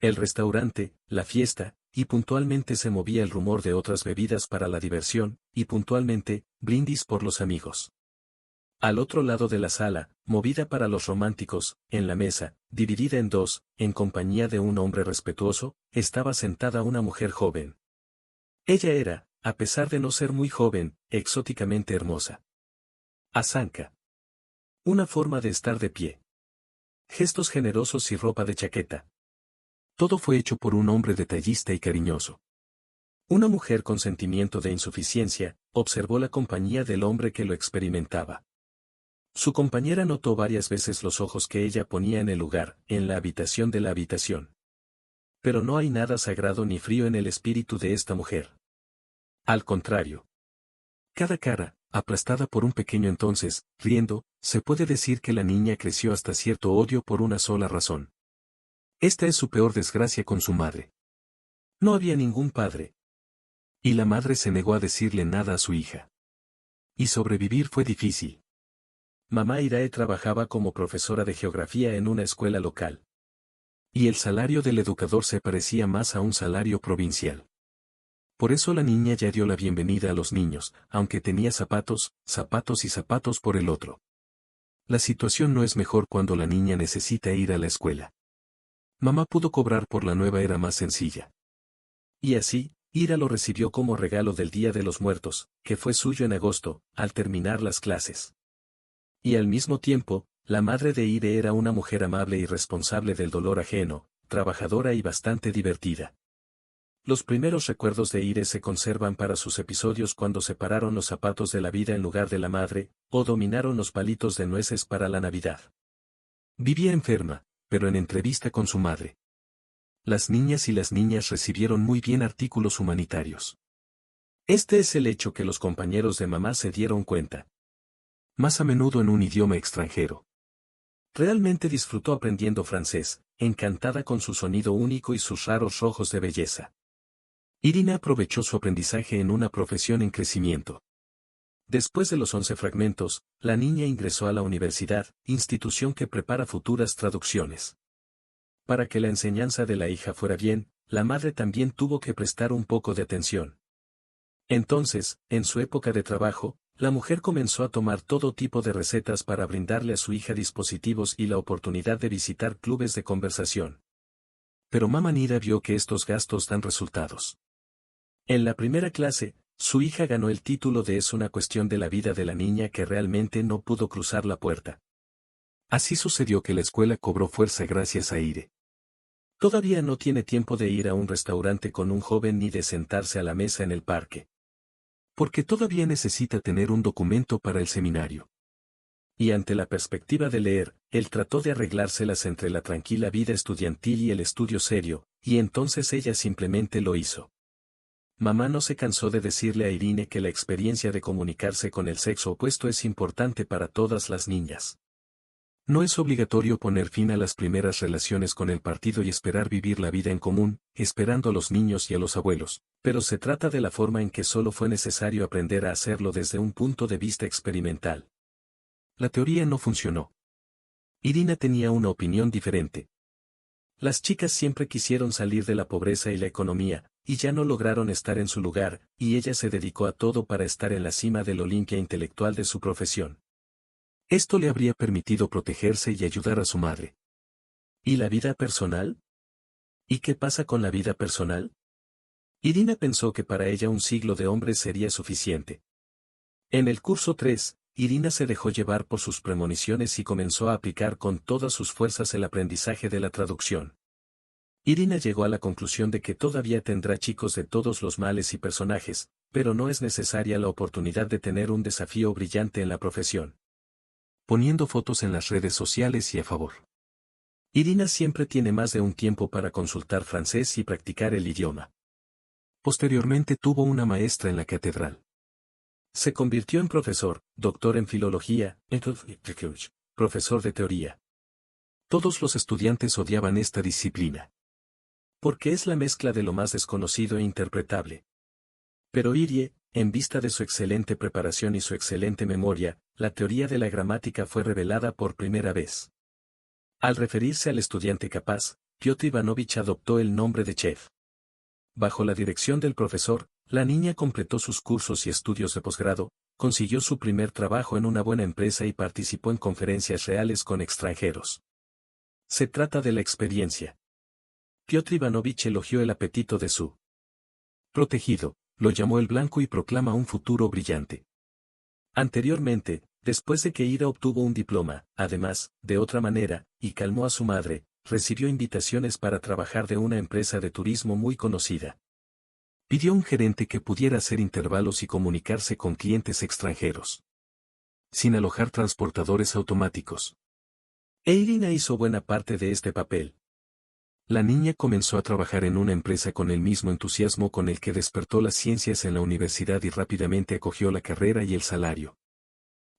El restaurante, la fiesta, y puntualmente se movía el rumor de otras bebidas para la diversión, y puntualmente, brindis por los amigos. Al otro lado de la sala, movida para los románticos, en la mesa, dividida en dos, en compañía de un hombre respetuoso, estaba sentada una mujer joven. Ella era, a pesar de no ser muy joven, exóticamente hermosa. Asanka. Una forma de estar de pie. Gestos generosos y ropa de chaqueta. Todo fue hecho por un hombre detallista y cariñoso. Una mujer con sentimiento de insuficiencia, observó la compañía del hombre que lo experimentaba. Su compañera notó varias veces los ojos que ella ponía en el lugar, en la habitación de la habitación. Pero no hay nada sagrado ni frío en el espíritu de esta mujer. Al contrario. Cada cara, aplastada por un pequeño entonces, riendo, se puede decir que la niña creció hasta cierto odio por una sola razón. Esta es su peor desgracia con su madre. No había ningún padre. Y la madre se negó a decirle nada a su hija. Y sobrevivir fue difícil. Mamá Irae trabajaba como profesora de geografía en una escuela local. Y el salario del educador se parecía más a un salario provincial. Por eso la niña ya dio la bienvenida a los niños, aunque tenía zapatos, zapatos y zapatos por el otro. La situación no es mejor cuando la niña necesita ir a la escuela. Mamá pudo cobrar por la nueva era más sencilla. Y así, Ira lo recibió como regalo del Día de los Muertos, que fue suyo en agosto, al terminar las clases. Y al mismo tiempo, la madre de Ire era una mujer amable y responsable del dolor ajeno, trabajadora y bastante divertida. Los primeros recuerdos de Ire se conservan para sus episodios cuando separaron los zapatos de la vida en lugar de la madre, o dominaron los palitos de nueces para la Navidad. Vivía enferma, pero en entrevista con su madre. Las niñas y las niñas recibieron muy bien artículos humanitarios. Este es el hecho que los compañeros de mamá se dieron cuenta. Más a menudo en un idioma extranjero. Realmente disfrutó aprendiendo francés, encantada con su sonido único y sus raros ojos de belleza. Irina aprovechó su aprendizaje en una profesión en crecimiento. Después de los 11 fragmentos, la niña ingresó a la universidad, institución que prepara futuras traducciones. Para que la enseñanza de la hija fuera bien, la madre también tuvo que prestar un poco de atención. Entonces, en su época de trabajo, la mujer comenzó a tomar todo tipo de recetas para brindarle a su hija dispositivos y la oportunidad de visitar clubes de conversación. Pero Mamá Nira vio que estos gastos dan resultados. En la primera clase, su hija ganó el título de Es una cuestión de la vida de la niña que realmente no pudo cruzar la puerta. Así sucedió que la escuela cobró fuerza gracias a Ire. Todavía no tiene tiempo de ir a un restaurante con un joven ni de sentarse a la mesa en el parque. Porque todavía necesita tener un documento para el seminario. Y ante la perspectiva de leer, él trató de arreglárselas entre la tranquila vida estudiantil y el estudio serio, y entonces ella simplemente lo hizo. Mamá no se cansó de decirle a Irine que la experiencia de comunicarse con el sexo opuesto es importante para todas las niñas. No es obligatorio poner fin a las primeras relaciones con el partido y esperar vivir la vida en común, esperando a los niños y a los abuelos, pero se trata de la forma en que solo fue necesario aprender a hacerlo desde un punto de vista experimental. La teoría no funcionó. Irina tenía una opinión diferente. Las chicas siempre quisieron salir de la pobreza y la economía, y ya no lograron estar en su lugar, y ella se dedicó a todo para estar en la cima del Olimpia intelectual de su profesión. Esto le habría permitido protegerse y ayudar a su madre. ¿Y la vida personal? ¿Y qué pasa con la vida personal? Irina pensó que para ella un siglo de hombres sería suficiente. En el curso 3, Irina se dejó llevar por sus premoniciones y comenzó a aplicar con todas sus fuerzas el aprendizaje de la traducción. Irina llegó a la conclusión de que todavía tendrá chicos de todos los males y personajes, pero no es necesaria la oportunidad de tener un desafío brillante en la profesión. Poniendo fotos en las redes sociales y a favor. Irina siempre tiene más de un tiempo para consultar francés y practicar el idioma. Posteriormente tuvo una maestra en la catedral. Se convirtió en profesor, doctor en filología, profesor de teoría. Todos los estudiantes odiaban esta disciplina. Porque es la mezcla de lo más desconocido e interpretable. Pero Irie, en vista de su excelente preparación y su excelente memoria, la teoría de la gramática fue revelada por primera vez. Al referirse al estudiante capaz, Piotr Ivanovich adoptó el nombre de chef. Bajo la dirección del profesor, la niña completó sus cursos y estudios de posgrado, consiguió su primer trabajo en una buena empresa y participó en conferencias reales con extranjeros. Se trata de la experiencia. Piotr Ivanovich elogió el apetito de su protegido, lo llamó el blanco y proclama un futuro brillante. Anteriormente, después de que Ira obtuvo un diploma, además, de otra manera, y calmó a su madre, recibió invitaciones para trabajar de una empresa de turismo muy conocida. Pidió un gerente que pudiera hacer intervalos y comunicarse con clientes extranjeros, sin alojar transportadores automáticos. E Irina hizo buena parte de este papel. La niña comenzó a trabajar en una empresa con el mismo entusiasmo con el que despertó las ciencias en la universidad y rápidamente acogió la carrera y el salario.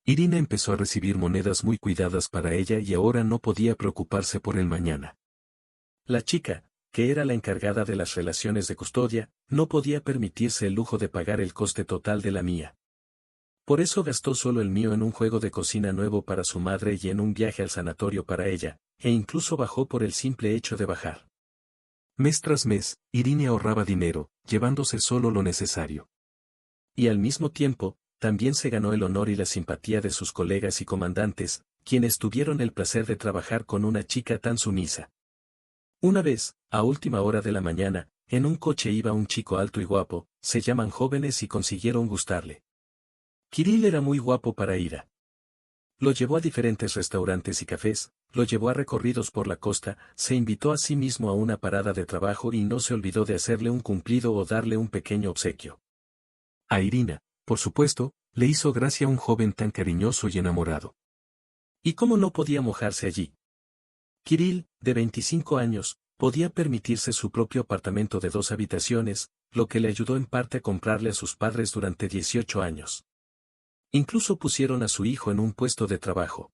Irina empezó a recibir monedas muy cuidadas para ella y ahora no podía preocuparse por el mañana. La chica, que era la encargada de las relaciones de custodia, no podía permitirse el lujo de pagar el coste total de la mía. Por eso gastó solo el mío en un juego de cocina nuevo para su madre y en un viaje al sanatorio para ella, e incluso bajó por el simple hecho de bajar. Mes tras mes, Irina ahorraba dinero, llevándose solo lo necesario. Y al mismo tiempo, también se ganó el honor y la simpatía de sus colegas y comandantes, quienes tuvieron el placer de trabajar con una chica tan sumisa. Una vez, a última hora de la mañana, en un coche iba un chico alto y guapo, se llaman jóvenes y consiguieron gustarle. Kirill era muy guapo para Ira. Lo llevó a diferentes restaurantes y cafés, lo llevó a recorridos por la costa, se invitó a sí mismo a una parada de trabajo y no se olvidó de hacerle un cumplido o darle un pequeño obsequio. A Irina, por supuesto, le hizo gracia un joven tan cariñoso y enamorado. ¿Y cómo no podía mojarse allí? Kirill, de 25 años, podía permitirse su propio apartamento de 2 habitaciones, lo que le ayudó en parte a comprarle a sus padres durante 18 años. Incluso pusieron a su hijo en un puesto de trabajo.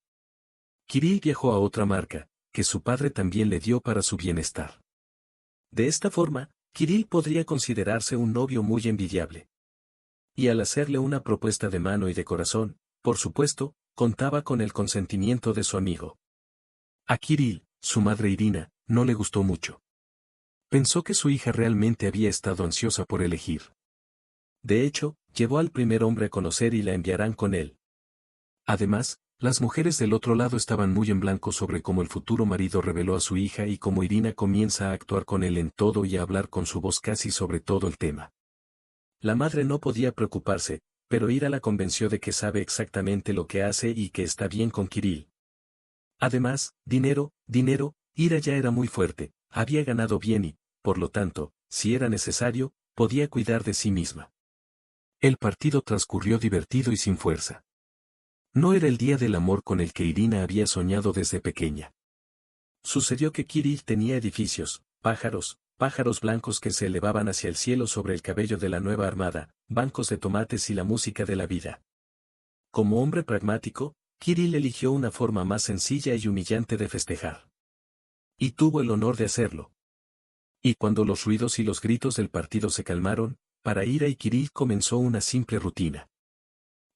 Kirill viajó a otra marca, que su padre también le dio para su bienestar. De esta forma, Kirill podría considerarse un novio muy envidiable. Y al hacerle una propuesta de mano y de corazón, por supuesto, contaba con el consentimiento de su amigo. A Kirill, su madre Irina, no le gustó mucho. Pensó que su hija realmente había estado ansiosa por elegir. De hecho, llevó al primer hombre a conocer y la enviarán con él. Además, las mujeres del otro lado estaban muy en blanco sobre cómo el futuro marido reveló a su hija y cómo Irina comienza a actuar con él en todo y a hablar con su voz casi sobre todo el tema. La madre no podía preocuparse, pero Ira la convenció de que sabe exactamente lo que hace y que está bien con Kirill. Además, dinero, Ira ya era muy fuerte, había ganado bien y, por lo tanto, si era necesario, podía cuidar de sí misma. El partido transcurrió divertido y sin fuerza. No era el día del amor con el que Irina había soñado desde pequeña. Sucedió que Kirill tenía edificios, pájaros blancos que se elevaban hacia el cielo sobre el cabello de la nueva armada, bancos de tomates y la música de la vida. Como hombre pragmático, Kirill eligió una forma más sencilla y humillante de festejar. Y tuvo el honor de hacerlo. Y cuando los ruidos y los gritos del partido se calmaron, para Ira y Kirill comenzó una simple rutina.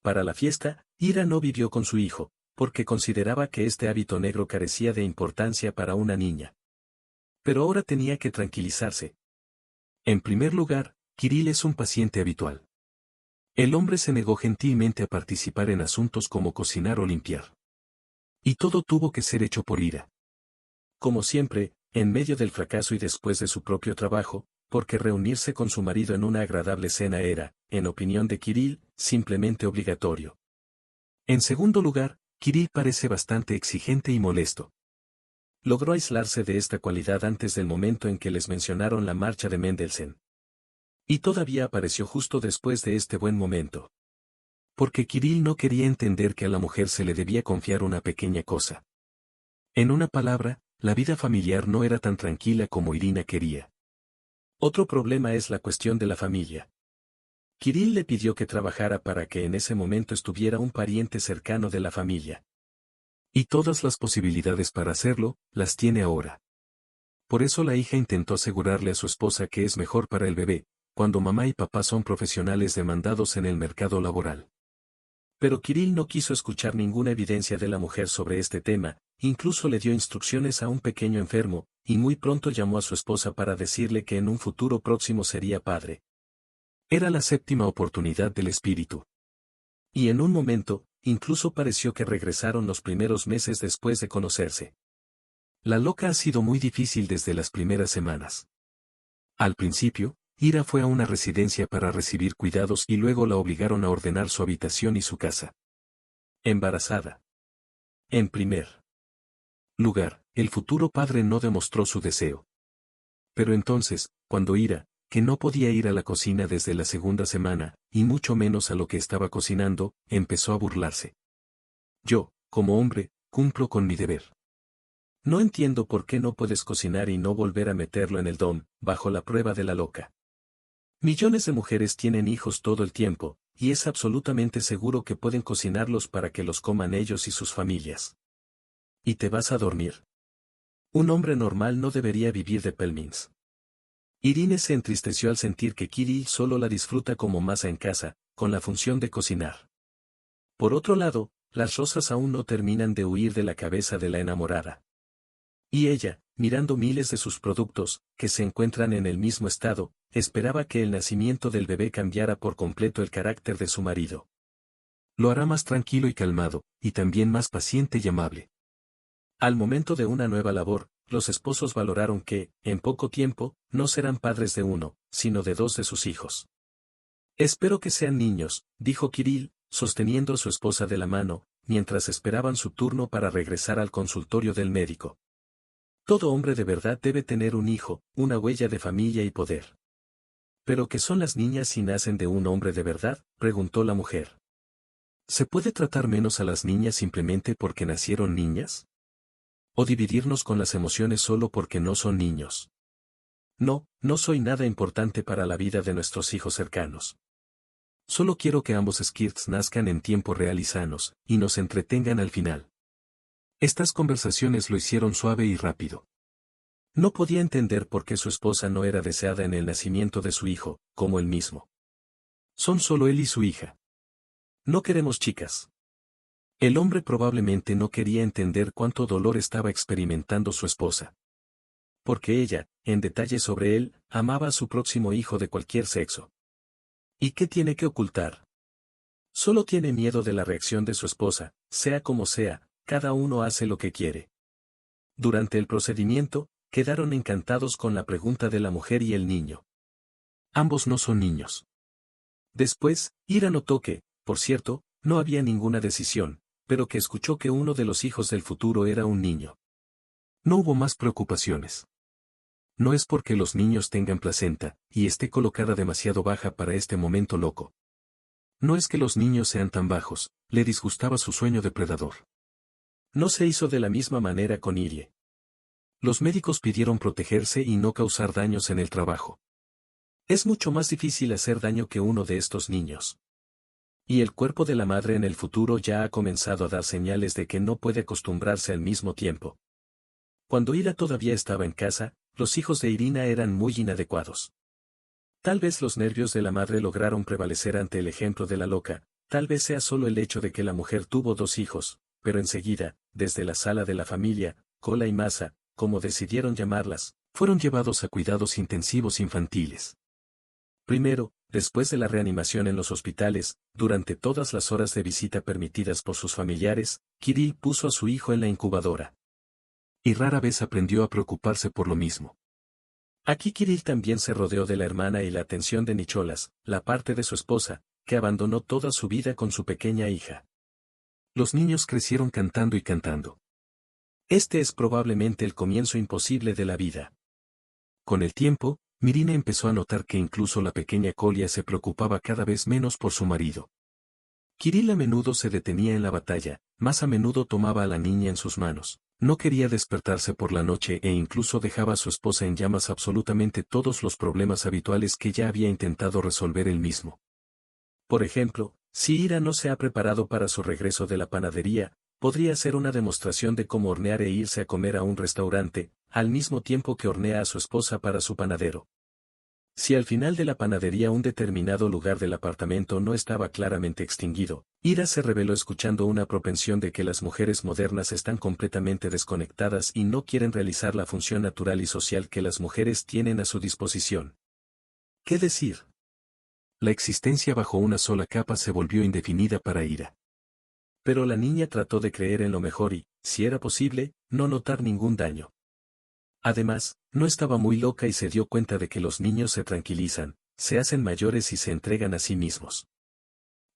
Para la fiesta, Ira no vivió con su hijo, porque consideraba que este hábito negro carecía de importancia para una niña. Pero ahora tenía que tranquilizarse. En primer lugar, Kirill es un paciente habitual. El hombre se negó gentilmente a participar en asuntos como cocinar o limpiar. Y todo tuvo que ser hecho por Ira. Como siempre, en medio del fracaso y después de su propio trabajo, porque reunirse con su marido en una agradable cena era, en opinión de Kirill, simplemente obligatorio. En segundo lugar, Kirill parece bastante exigente y molesto. Logró aislarse de esta cualidad antes del momento en que les mencionaron la marcha de Mendelssohn. Y todavía apareció justo después de este buen momento. Porque Kirill no quería entender que a la mujer se le debía confiar una pequeña cosa. En una palabra, la vida familiar no era tan tranquila como Irina quería. Otro problema es la cuestión de la familia. Kirill le pidió que trabajara para que en ese momento estuviera un pariente cercano de la familia. Y todas las posibilidades para hacerlo, las tiene ahora. Por eso la hija intentó asegurarle a su esposa que es mejor para el bebé, cuando mamá y papá son profesionales demandados en el mercado laboral. Pero Kirill no quiso escuchar ninguna evidencia de la mujer sobre este tema, incluso le dio instrucciones a un pequeño enfermo, y muy pronto llamó a su esposa para decirle que en un futuro próximo sería padre. Era la séptima oportunidad del espíritu. Y en un momento, incluso pareció que regresaron los primeros meses después de conocerse. La loca ha sido muy difícil desde las primeras semanas. Al principio, Ira fue a una residencia para recibir cuidados y luego la obligaron a ordenar su habitación y su casa. Embarazada. En primer lugar, el futuro padre no demostró su deseo. Pero entonces, cuando Ira, que no podía ir a la cocina desde la segunda semana, y mucho menos a lo que estaba cocinando, empezó a burlarse. Yo, como hombre, cumplo con mi deber. No entiendo por qué no puedes cocinar y no volver a meterlo en el dom, bajo la prueba de la loca. Millones de mujeres tienen hijos todo el tiempo, y es absolutamente seguro que pueden cocinarlos para que los coman ellos y sus familias. ¿Y te vas a dormir? Un hombre normal no debería vivir de pelmins. Irene se entristeció al sentir que Kirill solo la disfruta como masa en casa, con la función de cocinar. Por otro lado, las rosas aún no terminan de huir de la cabeza de la enamorada. Y ella, mirando miles de sus productos, que se encuentran en el mismo estado, esperaba que el nacimiento del bebé cambiara por completo el carácter de su marido. Lo hará más tranquilo y calmado, y también más paciente y amable. Al momento de una nueva labor, los esposos valoraron que, en poco tiempo, no serán padres de uno, sino de dos de sus hijos. Espero que sean niños, dijo Kirill, sosteniendo a su esposa de la mano, mientras esperaban su turno para regresar al consultorio del médico. Todo hombre de verdad debe tener un hijo, una huella de familia y poder. ¿Pero qué son las niñas si nacen de un hombre de verdad?, preguntó la mujer. ¿Se puede tratar menos a las niñas simplemente porque nacieron niñas? ¿O dividirnos con las emociones solo porque no son niños? No, no soy nada importante para la vida de nuestros hijos cercanos. Solo quiero que ambos Skirts nazcan en tiempo real y sanos, y nos entretengan al final. Estas conversaciones lo hicieron suave y rápido. No podía entender por qué su esposa no era deseada en el nacimiento de su hijo, como él mismo. Son solo él y su hija. No queremos chicas. El hombre probablemente no quería entender cuánto dolor estaba experimentando su esposa. Porque ella, en detalle sobre él, amaba a su próximo hijo de cualquier sexo. ¿Y qué tiene que ocultar? Solo tiene miedo de la reacción de su esposa, sea como sea, cada uno hace lo que quiere. Durante el procedimiento, quedaron encantados con la pregunta de la mujer y el niño. Ambos no son niños. Después, Ira notó que, por cierto, no había ninguna decisión, pero que escuchó que uno de los hijos del futuro era un niño. No hubo más preocupaciones. No es porque los niños tengan placenta, y esté colocada demasiado baja para este momento loco. No es que los niños sean tan bajos, le disgustaba su sueño depredador. No se hizo de la misma manera con Irie. Los médicos pidieron protegerse y no causar daños en el trabajo. Es mucho más difícil hacer daño que uno de estos niños. Y el cuerpo de la madre en el futuro ya ha comenzado a dar señales de que no puede acostumbrarse al mismo tiempo. Cuando Ira todavía estaba en casa, los hijos de Irina eran muy inadecuados. Tal vez los nervios de la madre lograron prevalecer ante el ejemplo de la loca, tal vez sea solo el hecho de que la mujer tuvo dos hijos, pero enseguida, desde la sala de la familia, Cola y Masa, como decidieron llamarlas, fueron llevados a cuidados intensivos infantiles. Primero, después de la reanimación en los hospitales, durante todas las horas de visita permitidas por sus familiares, Kirill puso a su hijo en la incubadora. Y rara vez aprendió a preocuparse por lo mismo. Aquí Kirill también se rodeó de la hermana y la atención de Nicholas, la parte de su esposa, que abandonó toda su vida con su pequeña hija. Los niños crecieron cantando y cantando. Este es probablemente el comienzo imposible de la vida. Con el tiempo, Mirina empezó a notar que incluso la pequeña Colia se preocupaba cada vez menos por su marido. Kirill a menudo se detenía en la batalla, más a menudo tomaba a la niña en sus manos, no quería despertarse por la noche e incluso dejaba a su esposa en llamas absolutamente todos los problemas habituales que ya había intentado resolver él mismo. Por ejemplo, si Ira no se ha preparado para su regreso de la panadería, podría ser una demostración de cómo hornear e irse a comer a un restaurante, al mismo tiempo que hornea a su esposa para su panadero. Si al final de la panadería un determinado lugar del apartamento no estaba claramente extinguido, Ira se reveló escuchando una propensión de que las mujeres modernas están completamente desconectadas y no quieren realizar la función natural y social que las mujeres tienen a su disposición. ¿Qué decir? La existencia bajo una sola capa se volvió indefinida para Ira. Pero la niña trató de creer en lo mejor y, si era posible, no notar ningún daño. Además, no estaba muy loca y se dio cuenta de que los niños se tranquilizan, se hacen mayores y se entregan a sí mismos.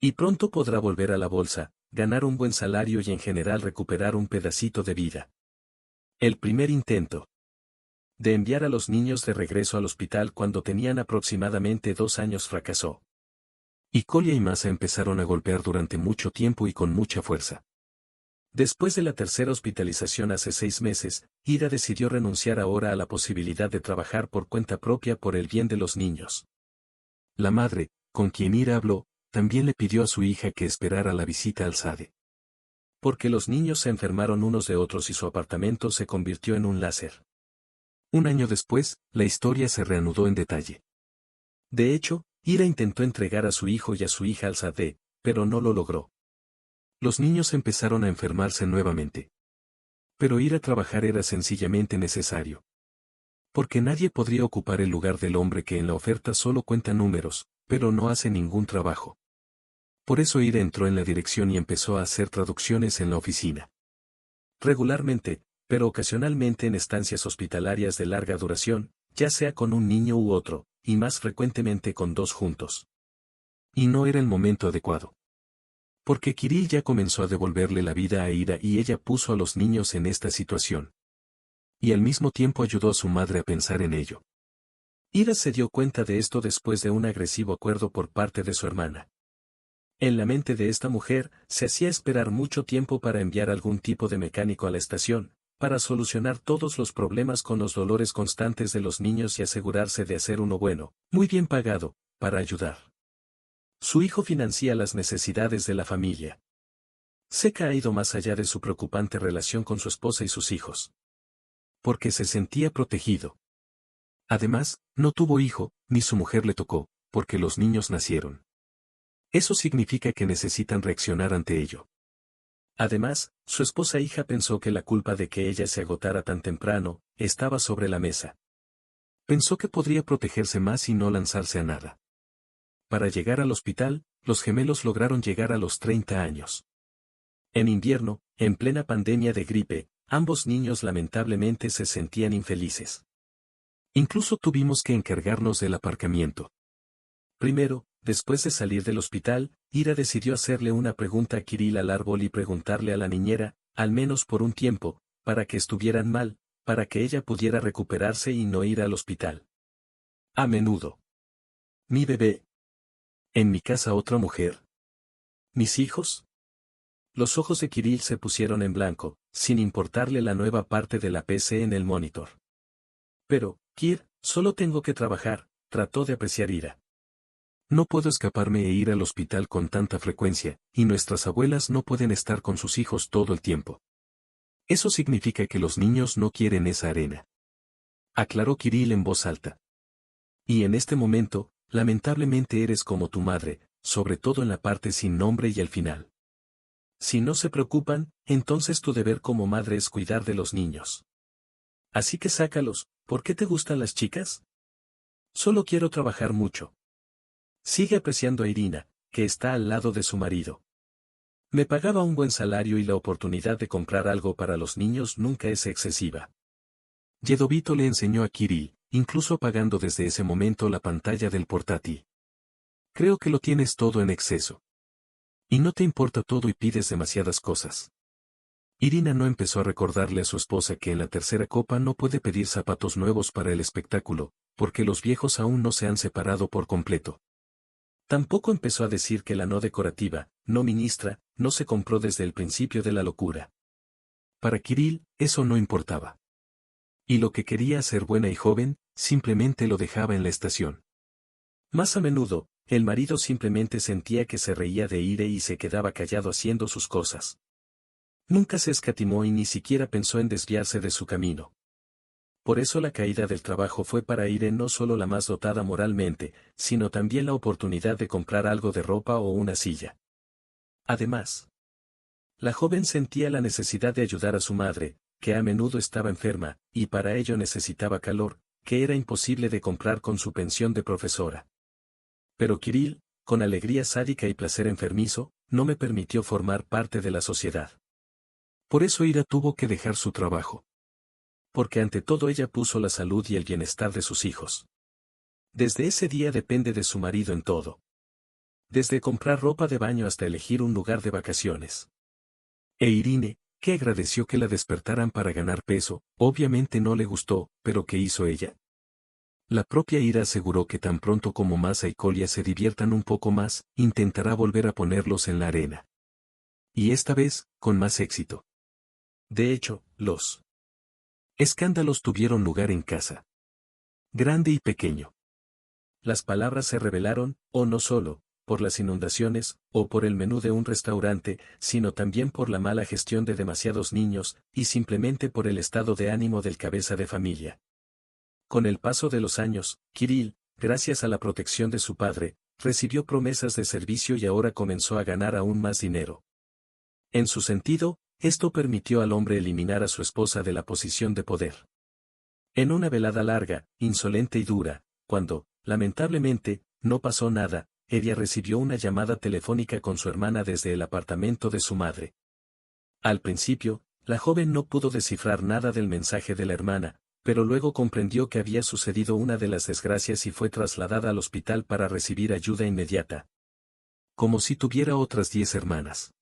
Y pronto podrá volver a la bolsa, ganar un buen salario y en general recuperar un pedacito de vida. El primer intento de enviar a los niños de regreso al hospital cuando tenían aproximadamente 2 años fracasó. Y Colia y Masa empezaron a golpear durante mucho tiempo y con mucha fuerza. Después de la tercera hospitalización hace 6 meses, Ira decidió renunciar ahora a la posibilidad de trabajar por cuenta propia por el bien de los niños. La madre, con quien Ira habló, también le pidió a su hija que esperara la visita al SADE. Porque los niños se enfermaron unos de otros y su apartamento se convirtió en un láser. Un año después, la historia se reanudó en detalle. De hecho, Ira intentó entregar a su hijo y a su hija al SADE, pero no lo logró. Los niños empezaron a enfermarse nuevamente. Pero ir a trabajar era sencillamente necesario. Porque nadie podría ocupar el lugar del hombre que en la oferta solo cuenta números, pero no hace ningún trabajo. Por eso Ira entró en la dirección y empezó a hacer traducciones en la oficina. Regularmente, pero ocasionalmente en estancias hospitalarias de larga duración, ya sea con un niño u otro, y más frecuentemente con 2 juntos. Y no era el momento adecuado. Porque Kirill ya comenzó a devolverle la vida a Ira y ella puso a los niños en esta situación. Y al mismo tiempo ayudó a su madre a pensar en ello. Ira se dio cuenta de esto después de un agresivo acuerdo por parte de su hermana. En la mente de esta mujer, se hacía esperar mucho tiempo para enviar algún tipo de mecánico a la estación, para solucionar todos los problemas con los dolores constantes de los niños y asegurarse de hacer uno bueno, muy bien pagado, para ayudar. Su hijo financia las necesidades de la familia. Seca ha ido más allá de su preocupante relación con su esposa y sus hijos. Porque se sentía protegido. Además, no tuvo hijo, ni su mujer le tocó, porque los niños nacieron. Eso significa que necesitan reaccionar ante ello. Además, su esposa e hija pensó que la culpa de que ella se agotara tan temprano, estaba sobre la mesa. Pensó que podría protegerse más y no lanzarse a nada. Para llegar al hospital, los gemelos lograron llegar a los 30 años. En invierno, en plena pandemia de gripe, ambos niños lamentablemente se sentían infelices. Incluso tuvimos que encargarnos del aparcamiento. Primero, después de salir del hospital, Ira decidió hacerle una pregunta a Kirill al árbol y preguntarle a la niñera, al menos por un tiempo, para que estuvieran mal, para que ella pudiera recuperarse y no ir al hospital. A menudo. Mi bebé. ¿En mi casa otra mujer? ¿Mis hijos? Los ojos de Kirill se pusieron en blanco, sin importarle la nueva parte de la PC en el monitor. Pero, Kir, solo tengo que trabajar, trató de apreciar Ira. No puedo escaparme e ir al hospital con tanta frecuencia, y nuestras abuelas no pueden estar con sus hijos todo el tiempo. Eso significa que los niños no quieren esa arena. Aclaró Kirill en voz alta. Y en este momento, lamentablemente eres como tu madre, sobre todo en la parte sin nombre y al final. Si no se preocupan, entonces tu deber como madre es cuidar de los niños. Así que sácalos, ¿por qué te gustan las chicas? Solo quiero trabajar mucho. Sigue apreciando a Irina, que está al lado de su marido. Me pagaba un buen salario y la oportunidad de comprar algo para los niños nunca es excesiva. Yedovito le enseñó a Kirill, incluso apagando desde ese momento la pantalla del portátil. Creo que lo tienes todo en exceso. Y no te importa todo y pides demasiadas cosas. Irina no empezó a recordarle a su esposa que en la tercera copa no puede pedir zapatos nuevos para el espectáculo, porque los viejos aún no se han separado por completo. Tampoco empezó a decir que la no decorativa, no ministra, no se compró desde el principio de la locura. Para Kirill, eso no importaba. Y lo que quería ser buena y joven, simplemente lo dejaba en la estación. Más a menudo, el marido simplemente sentía que se reía de Ira y se quedaba callado haciendo sus cosas. Nunca se escatimó y ni siquiera pensó en desviarse de su camino. Por eso la caída del trabajo fue para Irene no solo la más dotada moralmente, sino también la oportunidad de comprar algo de ropa o una silla. Además, la joven sentía la necesidad de ayudar a su madre, que a menudo estaba enferma, y para ello necesitaba calor, que era imposible de comprar con su pensión de profesora. Pero Kirill, con alegría sádica y placer enfermizo, no me permitió formar parte de la sociedad. Por eso Ira tuvo que dejar su trabajo. Porque ante todo ella puso la salud y el bienestar de sus hijos. Desde ese día depende de su marido en todo. Desde comprar ropa de baño hasta elegir un lugar de vacaciones. E Irene, que agradeció que la despertaran para ganar peso, obviamente no le gustó, pero ¿qué hizo ella? La propia Ira aseguró que tan pronto como Masa y Kolya se diviertan un poco más, intentará volver a ponerlos en la arena. Y esta vez, con más éxito. De hecho, los escándalos tuvieron lugar en casa. Grande y pequeño. Las palabras se revelaron, o no solo, por las inundaciones, o por el menú de un restaurante, sino también por la mala gestión de demasiados niños, y simplemente por el estado de ánimo del cabeza de familia. Con el paso de los años, Kirill, gracias a la protección de su padre, recibió promesas de servicio y ahora comenzó a ganar aún más dinero. En su sentido, esto permitió al hombre eliminar a su esposa de la posición de poder. En una velada larga, insolente y dura, cuando, lamentablemente, no pasó nada, ella recibió una llamada telefónica con su hermana desde el apartamento de su madre. Al principio, la joven no pudo descifrar nada del mensaje de la hermana, pero luego comprendió que había sucedido una de las desgracias y fue trasladada al hospital para recibir ayuda inmediata. Como si tuviera otras 10 hermanas.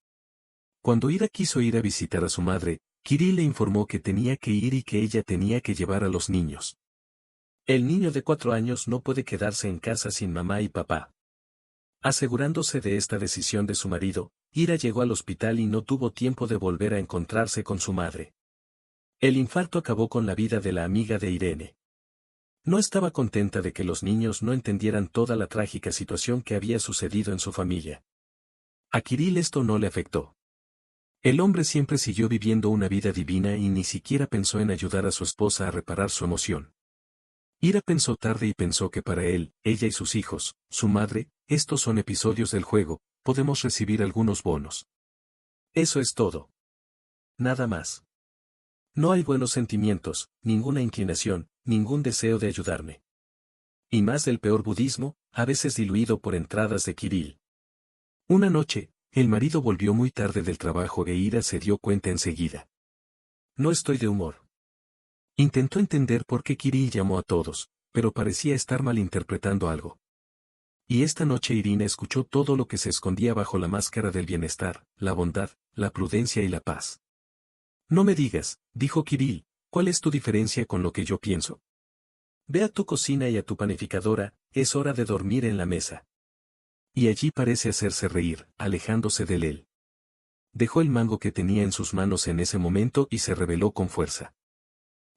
Cuando Ira quiso ir a visitar a su madre, Kirill le informó que tenía que ir y que ella tenía que llevar a los niños. El niño de 4 años no puede quedarse en casa sin mamá y papá. Asegurándose de esta decisión de su marido, Ira llegó al hospital y no tuvo tiempo de volver a encontrarse con su madre. El infarto acabó con la vida de la amiga de Irene. No estaba contenta de que los niños no entendieran toda la trágica situación que había sucedido en su familia. A Kirill esto no le afectó. El hombre siempre siguió viviendo una vida divina y ni siquiera pensó en ayudar a su esposa a reparar su emoción. Ira pensó tarde y pensó que para él, ella y sus hijos, su madre, estos son episodios del juego, podemos recibir algunos bonos. Eso es todo. Nada más. No hay buenos sentimientos, ninguna inclinación, ningún deseo de ayudarme. Y más del peor budismo, a veces diluido por entradas de Kirill. Una noche, el marido volvió muy tarde del trabajo e Ira se dio cuenta enseguida. No estoy de humor. Intentó entender por qué Kirill llamó a todos, pero parecía estar malinterpretando algo. Y esta noche Irina escuchó todo lo que se escondía bajo la máscara del bienestar, la bondad, la prudencia y la paz. No me digas, dijo Kirill, ¿cuál es tu diferencia con lo que yo pienso? Ve a tu cocina y a tu panificadora, es hora de dormir en la mesa. Y allí parece hacerse reír, alejándose de él. Dejó el mango que tenía en sus manos en ese momento y se rebeló con fuerza.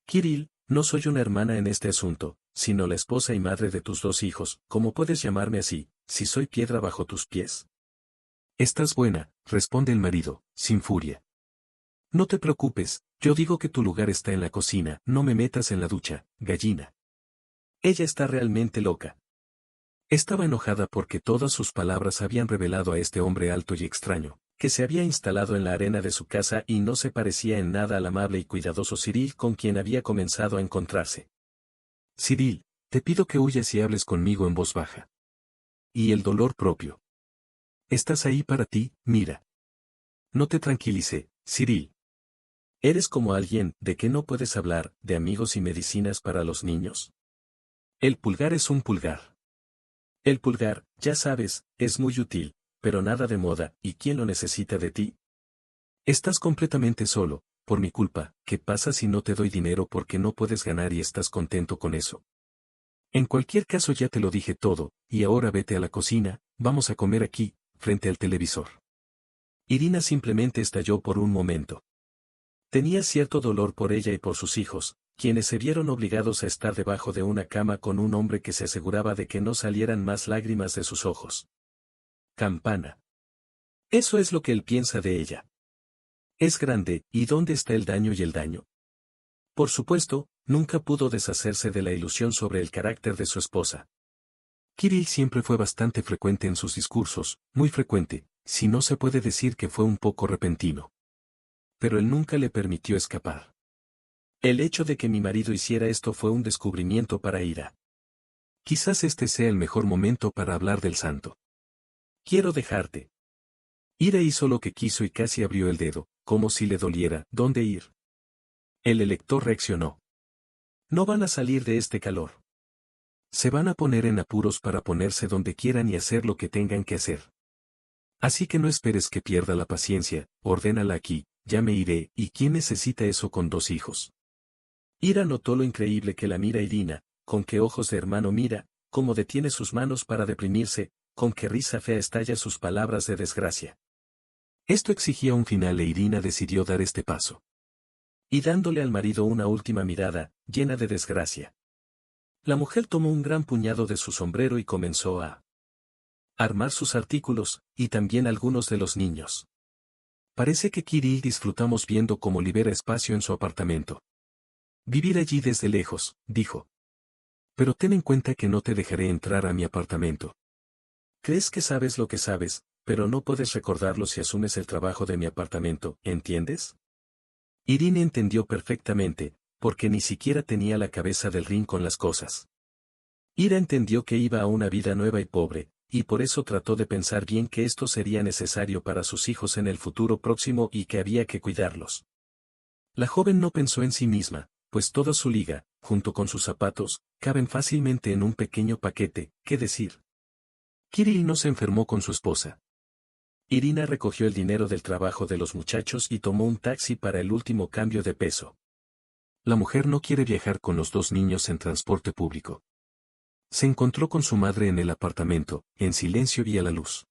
Kirill, no soy una hermana en este asunto, sino la esposa y madre de tus 2 hijos, ¿cómo puedes llamarme así, si soy piedra bajo tus pies? Estás buena, responde el marido, sin furia. No te preocupes, yo digo que tu lugar está en la cocina, no me metas en la ducha, gallina. Ella está realmente loca. Estaba enojada porque todas sus palabras habían revelado a este hombre alto y extraño, que se había instalado en la arena de su casa y no se parecía en nada al amable y cuidadoso Cyril con quien había comenzado a encontrarse. Cyril, te pido que huyas y hables conmigo en voz baja. Y el dolor propio. Estás ahí para ti, mira. No te tranquilice, Cyril. ¿Eres como alguien de que no puedes hablar, de amigos y medicinas para los niños? El pulgar es un pulgar. El pulgar, ya sabes, es muy útil, pero nada de moda, ¿y quién lo necesita de ti? Estás completamente solo, por mi culpa, ¿qué pasa si no te doy dinero porque no puedes ganar y estás contento con eso? En cualquier caso ya te lo dije todo, y ahora vete a la cocina, vamos a comer aquí, frente al televisor. Irina simplemente estalló por un momento. Tenía cierto dolor por ella y por sus hijos, quienes se vieron obligados a estar debajo de una cama con un hombre que se aseguraba de que no salieran más lágrimas de sus ojos. Campana. Eso es lo que él piensa de ella. Es grande, ¿y dónde está el daño y el daño? Por supuesto, nunca pudo deshacerse de la ilusión sobre el carácter de su esposa. Kirill siempre fue bastante frecuente en sus discursos, muy frecuente, si no se puede decir que fue un poco repentino. Pero él nunca le permitió escapar. El hecho de que mi marido hiciera esto fue un descubrimiento para Ira. Quizás este sea el mejor momento para hablar del santo. Quiero dejarte. Ira hizo lo que quiso y casi abrió el dedo, como si le doliera. ¿Dónde ir? El elector reaccionó. No van a salir de este calor. Se van a poner en apuros para ponerse donde quieran y hacer lo que tengan que hacer. Así que no esperes que pierda la paciencia, ordénala aquí, ya me iré, ¿y quién necesita eso con 2 hijos? Ira notó lo increíble que la mira Irina, con qué ojos de hermano mira, cómo detiene sus manos para deprimirse, con qué risa fea estalla sus palabras de desgracia. Esto exigía un final e Irina decidió dar este paso. Y dándole al marido una última mirada, llena de desgracia. La mujer tomó un gran puñado de su sombrero y comenzó a armar sus artículos, y también algunos de los niños. Parece que Kirill disfrutamos viendo cómo libera espacio en su apartamento. Vivir allí desde lejos, dijo. Pero ten en cuenta que no te dejaré entrar a mi apartamento. Crees que sabes lo que sabes, pero no puedes recordarlo si asumes el trabajo de mi apartamento, ¿entiendes? Irina entendió perfectamente, porque ni siquiera tenía la cabeza del ring con las cosas. Ira entendió que iba a una vida nueva y pobre, y por eso trató de pensar bien que esto sería necesario para sus hijos en el futuro próximo y que había que cuidarlos. La joven no pensó en sí misma, pues toda su liga, junto con sus zapatos, caben fácilmente en un pequeño paquete, ¿qué decir? Kirill no se enfermó con su esposa. Irina recogió el dinero del trabajo de los muchachos y tomó un taxi para el último cambio de peso. La mujer no quiere viajar con los 2 niños en transporte público. Se encontró con su madre en el apartamento, en silencio y a la luz.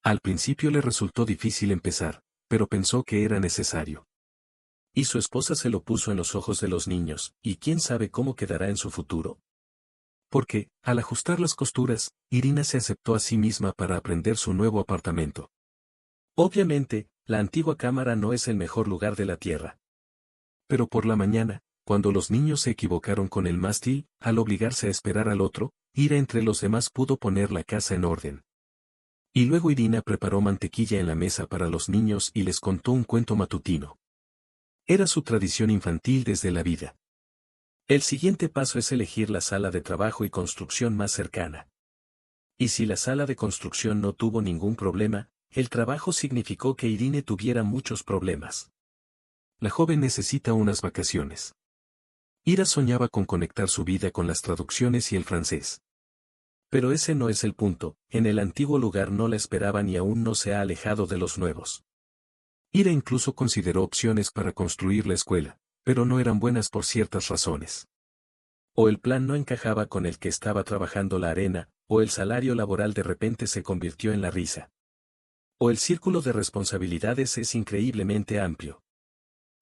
Al principio le resultó difícil empezar, pero pensó que era necesario. Y su esposa se lo puso en los ojos de los niños, y quién sabe cómo quedará en su futuro. Porque, al ajustar las costuras, Irina se aceptó a sí misma para aprender su nuevo apartamento. Obviamente, la antigua cámara no es el mejor lugar de la tierra. Pero por la mañana, cuando los niños se equivocaron con el mástil, al obligarse a esperar al otro, Ira entre los demás pudo poner la casa en orden. Y luego Irina preparó mantequilla en la mesa para los niños y les contó un cuento matutino. Era su tradición infantil desde la vida. El siguiente paso es elegir la sala de trabajo y construcción más cercana. Y si la sala de construcción no tuvo ningún problema, el trabajo significó que Irine tuviera muchos problemas. La joven necesita unas vacaciones. Ira soñaba con conectar su vida con las traducciones y el francés. Pero ese no es el punto, en el antiguo lugar no la esperaban y aún no se ha alejado de los nuevos. Ira incluso consideró opciones para construir la escuela, pero no eran buenas por ciertas razones. O el plan no encajaba con el que estaba trabajando la arena, o el salario laboral de repente se convirtió en la risa. O el círculo de responsabilidades es increíblemente amplio.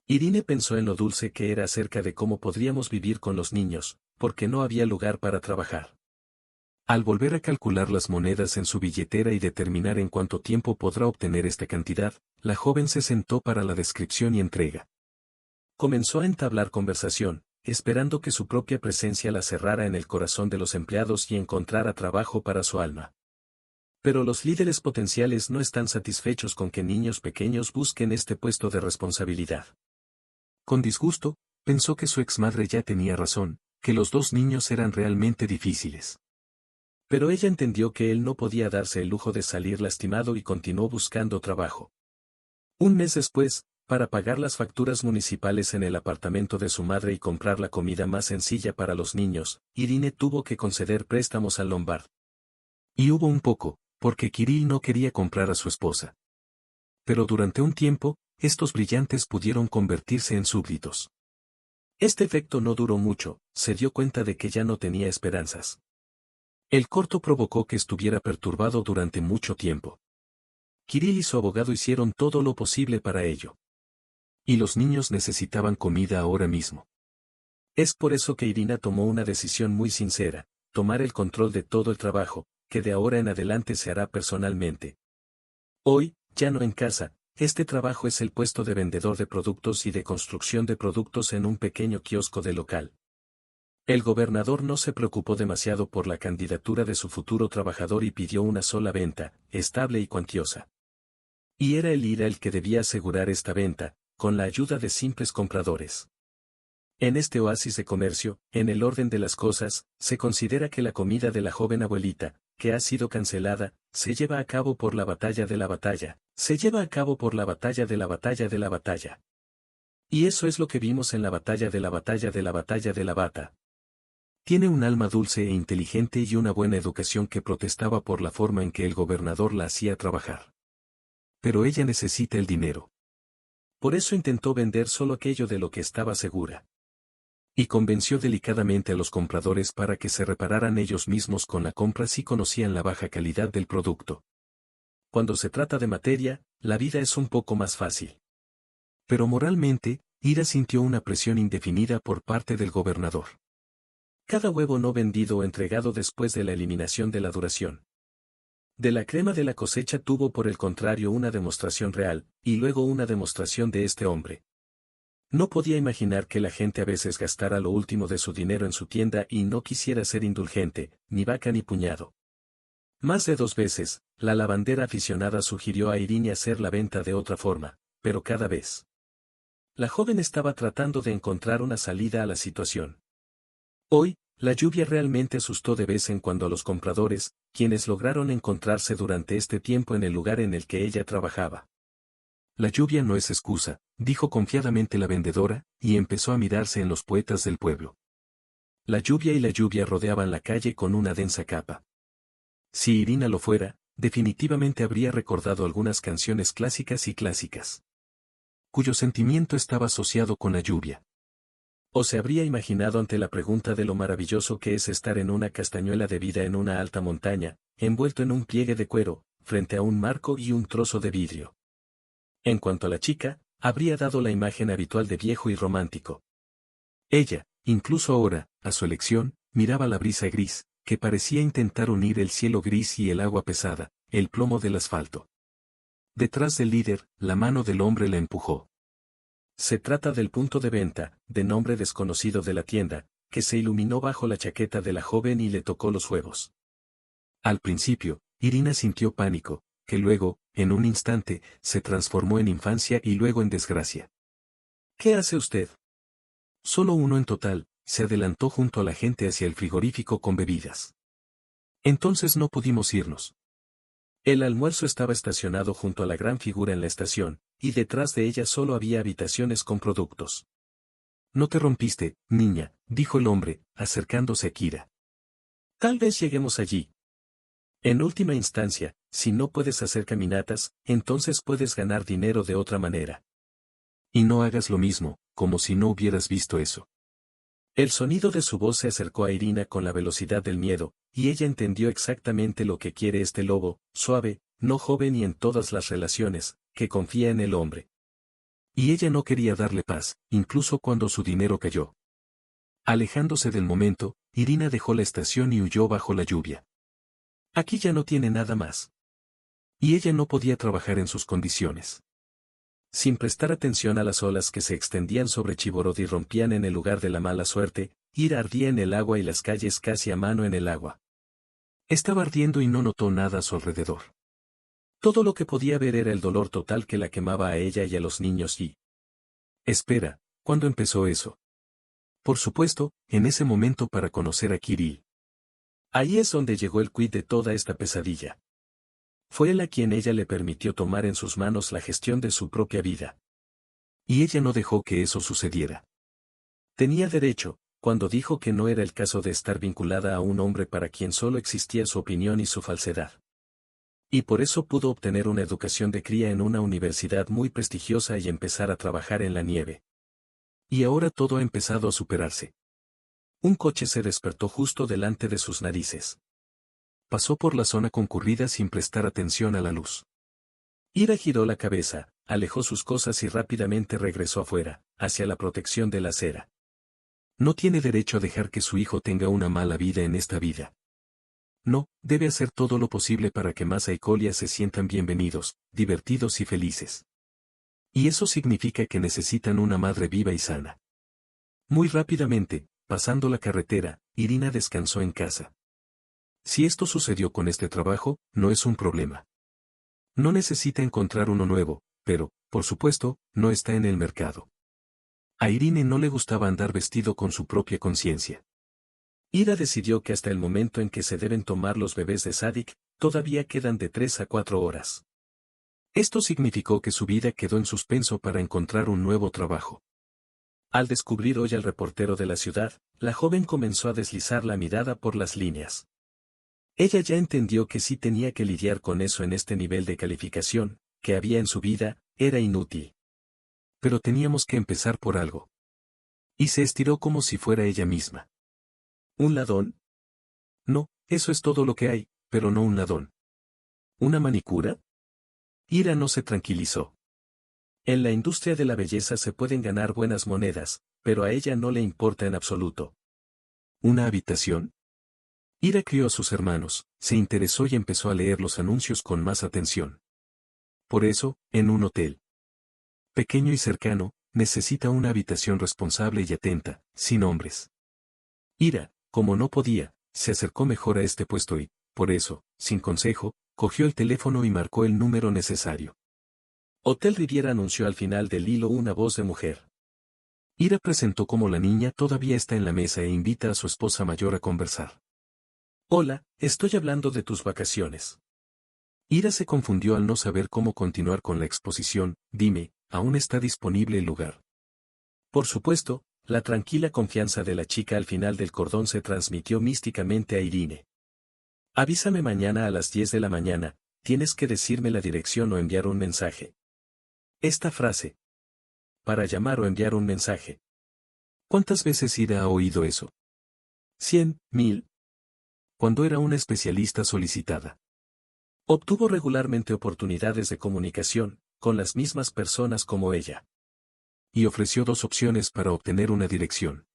Irine pensó en lo dulce que era acerca de cómo podríamos vivir con los niños, porque no había lugar para trabajar. Al volver a calcular las monedas en su billetera y determinar en cuánto tiempo podrá obtener esta cantidad, la joven se sentó para la descripción y entrega. Comenzó a entablar conversación, esperando que su propia presencia la cerrara en el corazón de los empleados y encontrara trabajo para su alma. Pero los líderes potenciales no están satisfechos con que niños pequeños busquen este puesto de responsabilidad. Con disgusto, pensó que su exmadre ya tenía razón, que los 2 niños eran realmente difíciles. Pero ella entendió que él no podía darse el lujo de salir lastimado y continuó buscando trabajo. Un mes después, para pagar las facturas municipales en el apartamento de su madre y comprar la comida más sencilla para los niños, Irine tuvo que conceder préstamos al Lombard. Y hubo un poco, porque Kirill no quería comprar a su esposa. Pero durante un tiempo, estos brillantes pudieron convertirse en súbditos. Este efecto no duró mucho, se dio cuenta de que ya no tenía esperanzas. El corto provocó que estuviera perturbado durante mucho tiempo. Kirill y su abogado hicieron todo lo posible para ello. Y los niños necesitaban comida ahora mismo. Es por eso que Irina tomó una decisión muy sincera, tomar el control de todo el trabajo, que de ahora en adelante se hará personalmente. Hoy, ya no en casa, este trabajo es el puesto de vendedor de productos y de construcción de productos en un pequeño kiosco de local. El gobernador no se preocupó demasiado por la candidatura de su futuro trabajador y pidió una sola venta, estable y cuantiosa. Y era el IRA el que debía asegurar esta venta, con la ayuda de simples compradores. En este oasis de comercio, en el orden de las cosas, se considera que la comida de la joven abuelita, que ha sido cancelada, se lleva a cabo por la batalla de la batalla, se lleva a cabo por la batalla de la batalla de la batalla. Y eso es lo que vimos en la batalla de la batalla de la batalla de la bata. Tiene un alma dulce e inteligente y una buena educación que protestaba por la forma en que el gobernador la hacía trabajar. Pero ella necesita el dinero. Por eso intentó vender solo aquello de lo que estaba segura. Y convenció delicadamente a los compradores para que se repararan ellos mismos con la compra si conocían la baja calidad del producto. Cuando se trata de materia, la vida es un poco más fácil. Pero moralmente, Ira sintió una presión indefinida por parte del gobernador. Cada huevo no vendido o entregado después de la eliminación de la duración de la crema de la cosecha tuvo por el contrario una demostración real, y luego una demostración de este hombre. No podía imaginar que la gente a veces gastara lo último de su dinero en su tienda y no quisiera ser indulgente, ni vaca ni puñado. Más de 2 veces, la lavandera aficionada sugirió a Irene hacer la venta de otra forma, pero cada vez. La joven estaba tratando de encontrar una salida a la situación. Hoy, la lluvia realmente asustó de vez en cuando a los compradores, quienes lograron encontrarse durante este tiempo en el lugar en el que ella trabajaba. La lluvia no es excusa, dijo confiadamente la vendedora, y empezó a mirarse en los poetas del pueblo. La lluvia y la lluvia rodeaban la calle con una densa capa. Si Irina lo fuera, definitivamente habría recordado algunas canciones clásicas y clásicas, cuyo sentimiento estaba asociado con la lluvia. O se habría imaginado ante la pregunta de lo maravilloso que es estar en una castañuela de vida en una alta montaña, envuelto en un pliegue de cuero, frente a un marco y un trozo de vidrio. En cuanto a la chica, habría dado la imagen habitual de viejo y romántico. Ella, incluso ahora, a su elección, miraba la brisa gris, que parecía intentar unir el cielo gris y el agua pesada, el plomo del asfalto. Detrás del líder, la mano del hombre la empujó. Se trata del punto de venta, de nombre desconocido de la tienda, que se iluminó bajo la chaqueta de la joven y le tocó los huevos. Al principio, Irina sintió pánico, que luego, en un instante, se transformó en infancia y luego en desgracia. ¿Qué hace usted? Solo uno en total, se adelantó junto a la gente hacia el frigorífico con bebidas. Entonces no pudimos irnos. El almuerzo estaba estacionado junto a la gran figura en la estación, y detrás de ella solo había habitaciones con productos. No te rompiste, niña, dijo el hombre, acercándose a Kira. Tal vez lleguemos allí. En última instancia, si no puedes hacer caminatas, entonces puedes ganar dinero de otra manera. Y no hagas lo mismo, como si no hubieras visto eso. El sonido de su voz se acercó a Irina con la velocidad del miedo, y ella entendió exactamente lo que quiere este lobo, suave, no joven y en todas las relaciones, que confía en el hombre. Y ella no quería darle paz, incluso cuando su dinero cayó. Alejándose del momento, Irina dejó la estación y huyó bajo la lluvia. Aquí ya no tiene nada más. Y ella no podía trabajar en sus condiciones. Sin prestar atención a las olas que se extendían sobre Chiborod y rompían en el lugar de la mala suerte, Ira ardía en el agua y las calles casi a mano en el agua. Estaba ardiendo y no notó nada a su alrededor. Todo lo que podía ver era el dolor total que la quemaba a ella y a los niños y... Espera, ¿cuándo empezó eso? Por supuesto, en ese momento para conocer a Kirill. Ahí es donde llegó el quid de toda esta pesadilla. Fue él a quien ella le permitió tomar en sus manos la gestión de su propia vida. Y ella no dejó que eso sucediera. Tenía derecho, cuando dijo que no era el caso de estar vinculada a un hombre para quien solo existía su opinión y su falsedad. Y por eso pudo obtener una educación de cría en una universidad muy prestigiosa y empezar a trabajar en la nieve. Y ahora todo ha empezado a superarse. Un coche se despertó justo delante de sus narices. Pasó por la zona concurrida sin prestar atención a la luz. Ira giró la cabeza, alejó sus cosas y rápidamente regresó afuera, hacia la protección de la acera. No tiene derecho a dejar que su hijo tenga una mala vida en esta vida. No, debe hacer todo lo posible para que Masa y Colia se sientan bienvenidos, divertidos y felices. Y eso significa que necesitan una madre viva y sana. Muy rápidamente, pasando la carretera, Irina descansó en casa. Si esto sucedió con este trabajo, no es un problema. No necesita encontrar uno nuevo, pero, por supuesto, no está en el mercado. A Irine no le gustaba andar vestido con su propia conciencia. Ira decidió que hasta el momento en que se deben tomar los bebés de Sadik, todavía quedan de 3 a 4 horas. Esto significó que su vida quedó en suspenso para encontrar un nuevo trabajo. Al descubrir hoy al reportero de la ciudad, la joven comenzó a deslizar la mirada por las líneas. Ella ya entendió que sí tenía que lidiar con eso en este nivel de calificación, que había en su vida, era inútil. Pero teníamos que empezar por algo. Y se estiró como si fuera ella misma. ¿Un ladón? No, eso es todo lo que hay, pero no un ladón. ¿Una manicura? Ira no se tranquilizó. En la industria de la belleza se pueden ganar buenas monedas, pero a ella no le importa en absoluto. ¿Una habitación? Ira crió a sus hermanos, se interesó y empezó a leer los anuncios con más atención. Por eso, en un hotel pequeño y cercano, necesita una habitación responsable y atenta, sin hombres. Ira, como no podía, se acercó mejor a este puesto y, por eso, sin consejo, cogió el teléfono y marcó el número necesario. Hotel Riviera anunció al final del hilo una voz de mujer. Ira presentó como la niña todavía está en la mesa e invita a su esposa mayor a conversar. Hola, estoy hablando de tus vacaciones. Ira se confundió al no saber cómo continuar con la exposición. Dime, ¿aún está disponible el lugar? Por supuesto, la tranquila confianza de la chica al final del cordón se transmitió místicamente a Irine. Avísame mañana a las 10 de la mañana, tienes que decirme la dirección o enviar un mensaje. Esta frase. Para llamar o enviar un mensaje. ¿Cuántas veces Ira ha oído eso? 100, 1000. Cuando era una especialista solicitada. Obtuvo regularmente oportunidades de comunicación, con las mismas personas como ella. Y ofreció 2 opciones para obtener una dirección.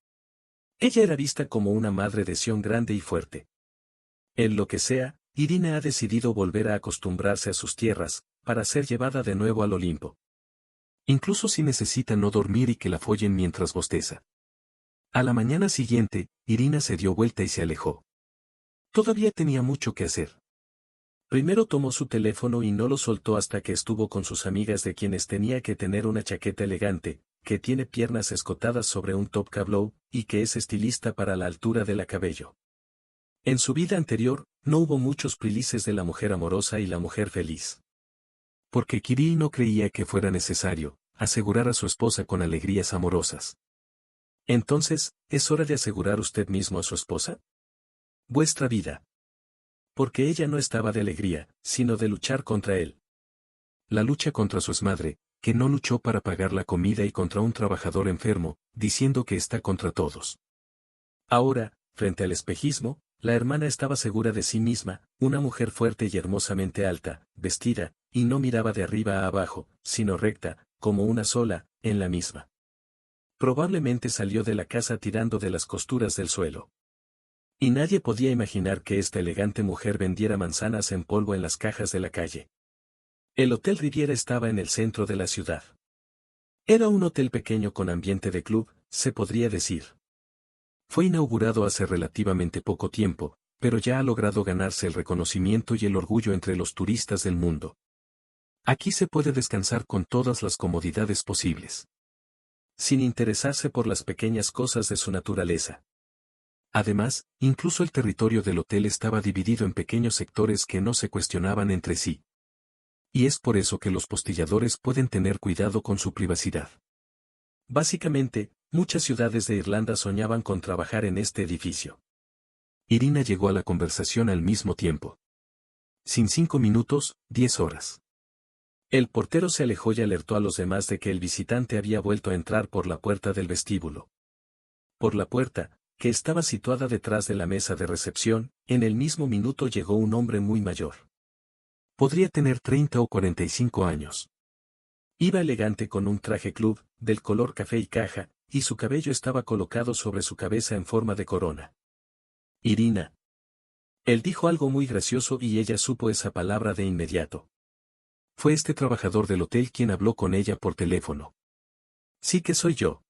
Ella era vista como una madre de Sion grande y fuerte. En lo que sea, Irina ha decidido volver a acostumbrarse a sus tierras, para ser llevada de nuevo al Olimpo. Incluso si necesita no dormir y que la follen mientras bosteza. A la mañana siguiente, Irina se dio vuelta y se alejó. Todavía tenía mucho que hacer. Primero tomó su teléfono y no lo soltó hasta que estuvo con sus amigas de quienes tenía que tener una chaqueta elegante, que tiene piernas escotadas sobre un top cablow, y que es estilista para la altura de la cabello. En su vida anterior, no hubo muchos prilices de la mujer amorosa y la mujer feliz. Porque Kirill no creía que fuera necesario asegurar a su esposa con alegrías amorosas. Entonces, ¿es hora de asegurar usted mismo a su esposa? Vuestra vida. Porque ella no estaba de alegría, sino de luchar contra él. La lucha contra su exmadre, que no luchó para pagar la comida y contra un trabajador enfermo, diciendo que está contra todos. Ahora, frente al espejismo, la hermana estaba segura de sí misma, una mujer fuerte y hermosamente alta, vestida, y no miraba de arriba a abajo, sino recta, como una sola, en la misma. Probablemente salió de la casa tirando de las costuras del suelo. Y nadie podía imaginar que esta elegante mujer vendiera manzanas en polvo en las cajas de la calle. El Hotel Riviera estaba en el centro de la ciudad. Era un hotel pequeño con ambiente de club, se podría decir. Fue inaugurado hace relativamente poco tiempo, pero ya ha logrado ganarse el reconocimiento y el orgullo entre los turistas del mundo. Aquí se puede descansar con todas las comodidades posibles. Sin interesarse por las pequeñas cosas de su naturaleza. Además, incluso el territorio del hotel estaba dividido en pequeños sectores que no se cuestionaban entre sí. Y es por eso que los postilladores pueden tener cuidado con su privacidad. Básicamente, muchas ciudades de Irlanda soñaban con trabajar en este edificio. Irina llegó a la conversación al mismo tiempo. Sin 5 minutos, 10 horas. El portero se alejó y alertó a los demás de que el visitante había vuelto a entrar por la puerta del vestíbulo. Por la puerta, que estaba situada detrás de la mesa de recepción, en el mismo minuto llegó un hombre muy mayor. Podría tener 30 o 45 años. Iba elegante con un traje club, del color café y caja, y su cabello estaba colocado sobre su cabeza en forma de corona. Irina. Él dijo algo muy gracioso y ella supo esa palabra de inmediato. Fue este trabajador del hotel quien habló con ella por teléfono. Sí que soy yo.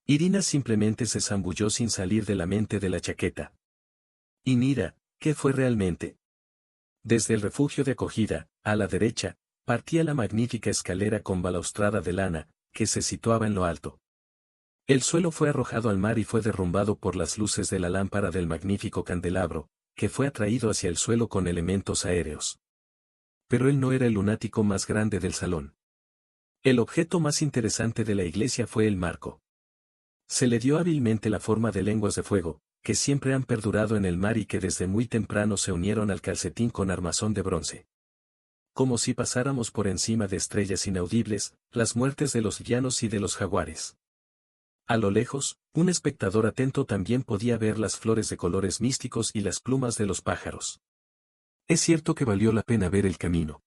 Irina simplemente se zambulló sin salir de la mente de la chaqueta. Y mira, ¿qué fue realmente? Desde el refugio de acogida, a la derecha, partía la magnífica escalera con balaustrada de lana, que se situaba en lo alto. El suelo fue arrojado al mar y fue derrumbado por las luces de la lámpara del magnífico candelabro, que fue atraído hacia el suelo con elementos aéreos. Pero él no era el lunático más grande del salón. El objeto más interesante de la iglesia fue el marco. Se le dio hábilmente la forma de lenguas de fuego, que siempre han perdurado en el mar y que desde muy temprano se unieron al calcetín con armazón de bronce. Como si pasáramos por encima de estrellas inaudibles, las muertes de los llanos y de los jaguares. A lo lejos, un espectador atento también podía ver las flores de colores místicos y las plumas de los pájaros. Es cierto que valió la pena ver el camino.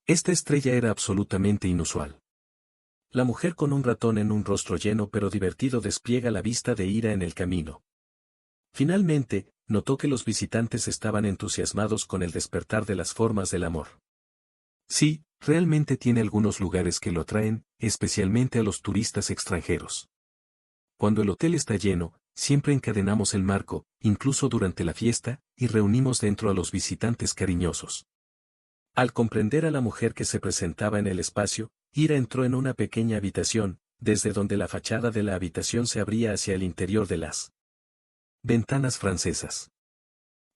Esta estrella era absolutamente inusual. La mujer con un ratón en un rostro lleno pero divertido despliega la vista de ira en el camino. Finalmente, notó que los visitantes estaban entusiasmados con el despertar de las formas del amor. Sí, realmente tiene algunos lugares que lo atraen, especialmente a los turistas extranjeros. Cuando el hotel está lleno, siempre encadenamos el marco, incluso durante la fiesta, y reunimos dentro a los visitantes cariñosos. Al comprender a la mujer que se presentaba en el espacio, Ira entró en una pequeña habitación, desde donde la fachada de la habitación se abría hacia el interior de las ventanas francesas.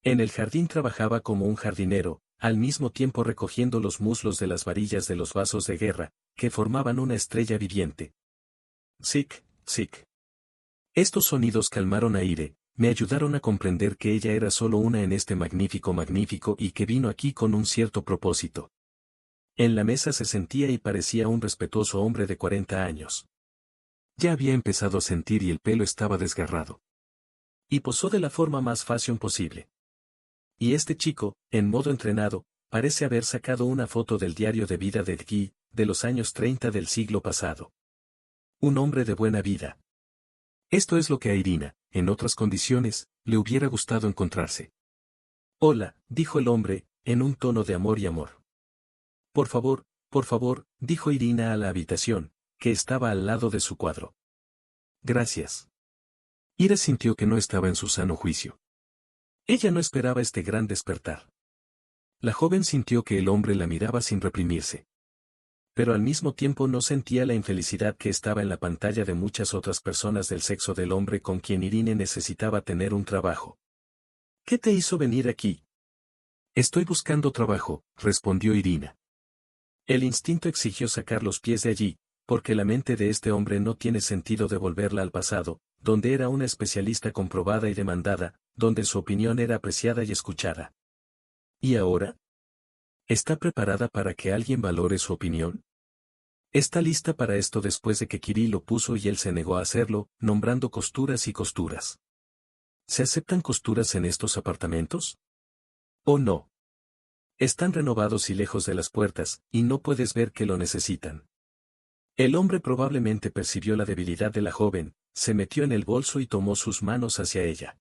En el jardín trabajaba como un jardinero, al mismo tiempo recogiendo los muslos de las varillas de los vasos de guerra, que formaban una estrella viviente. Zic, zic. Estos sonidos calmaron a Ire, me ayudaron a comprender que ella era solo una en este magnífico y que vino aquí con un cierto propósito. En la mesa se sentía y parecía un respetuoso hombre de 40 años. Ya había empezado a sentir y el pelo estaba desgarrado. Y posó de la forma más fashion posible. Y este chico, en modo entrenado, parece haber sacado una foto del diario de vida de Guy, de los años 30 del siglo pasado. Un hombre de buena vida. Esto es lo que a Irina, en otras condiciones, le hubiera gustado encontrarse. Hola, dijo el hombre, en un tono de amor y amor. Por favor, dijo Irina a la habitación, que estaba al lado de su cuadro. Gracias. Ira sintió que no estaba en su sano juicio. Ella no esperaba este gran despertar. La joven sintió que el hombre la miraba sin reprimirse. Pero al mismo tiempo no sentía la infelicidad que estaba en la pantalla de muchas otras personas del sexo del hombre con quien Irine necesitaba tener un trabajo. ¿Qué te hizo venir aquí? Estoy buscando trabajo, respondió Irina. El instinto exigió sacar los pies de allí, porque la mente de este hombre no tiene sentido devolverla al pasado, donde era una especialista comprobada y demandada, donde su opinión era apreciada y escuchada. ¿Y ahora? ¿Está preparada para que alguien valore su opinión? Está lista para esto después de que Kirill lo puso y él se negó a hacerlo, nombrando costuras y costuras. ¿Se aceptan costuras en estos apartamentos? ¿O no? Están renovados y lejos de las puertas, y no puedes ver que lo necesitan. El hombre probablemente percibió la debilidad de la joven, se metió en el bolso y tomó sus manos hacia ella.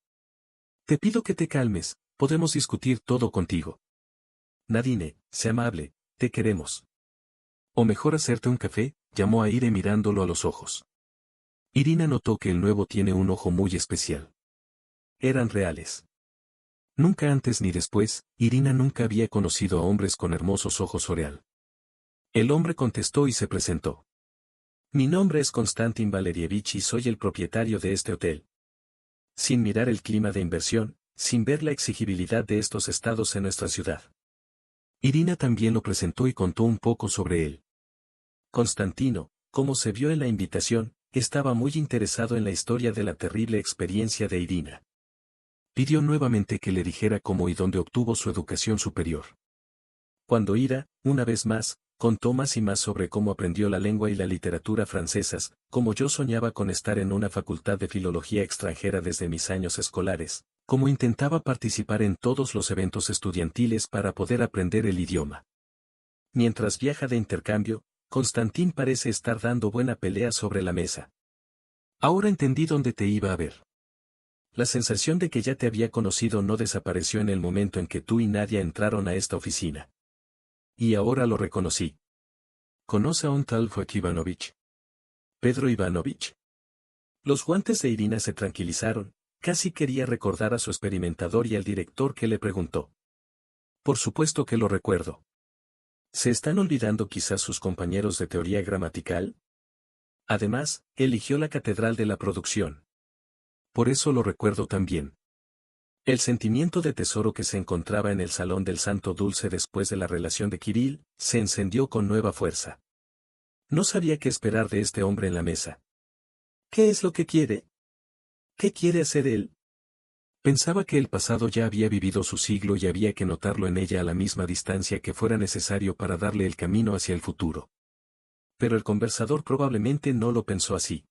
Te pido que te calmes, podemos discutir todo contigo. Nadine, sé amable, te queremos. O mejor hacerte un café, llamó a Ire mirándolo a los ojos. Irina notó que el nuevo tiene un ojo muy especial. Eran reales. Nunca antes ni después, Irina nunca había conocido a hombres con hermosos ojos Oreal. El hombre contestó y se presentó. Mi nombre es Konstantin Valerievich y soy el propietario de este hotel. Sin mirar el clima de inversión, sin ver la exigibilidad de estos estados en nuestra ciudad. Irina también lo presentó y contó un poco sobre él. Constantino, como se vio en la invitación, estaba muy interesado en la historia de la terrible experiencia de Irina. Pidió nuevamente que le dijera cómo y dónde obtuvo su educación superior. Cuando Ira, una vez más, contó más y más sobre cómo aprendió la lengua y la literatura francesas, como yo soñaba con estar en una facultad de filología extranjera desde mis años escolares, como intentaba participar en todos los eventos estudiantiles para poder aprender el idioma. Mientras viaja de intercambio, Constantín parece estar dando buena pelea sobre la mesa. Ahora entendí dónde te iba a ver. La sensación de que ya te había conocido no desapareció en el momento en que tú y Nadia entraron a esta oficina. y ahora lo reconocí. ¿Conoce a un tal Foch Ivanovich? ¿Pedro Ivanovich? Los guantes de Irina se tranquilizaron, casi quería recordar a su experimentador y al director que le preguntó. Por supuesto que lo recuerdo. ¿Se están olvidando quizás sus compañeros de teoría gramatical? Además, eligió la catedral de la producción. Por eso lo recuerdo también. El sentimiento de tesoro que se encontraba en el salón del Santo Dulce después de la relación de Kirill, se encendió con nueva fuerza. No sabía qué esperar de este hombre en la mesa. ¿Qué es lo que quiere? ¿Qué quiere hacer él? Pensaba que el pasado ya había vivido su siglo y había que notarlo en ella a la misma distancia que fuera necesario para darle el camino hacia el futuro. Pero el conversador probablemente no lo pensó así.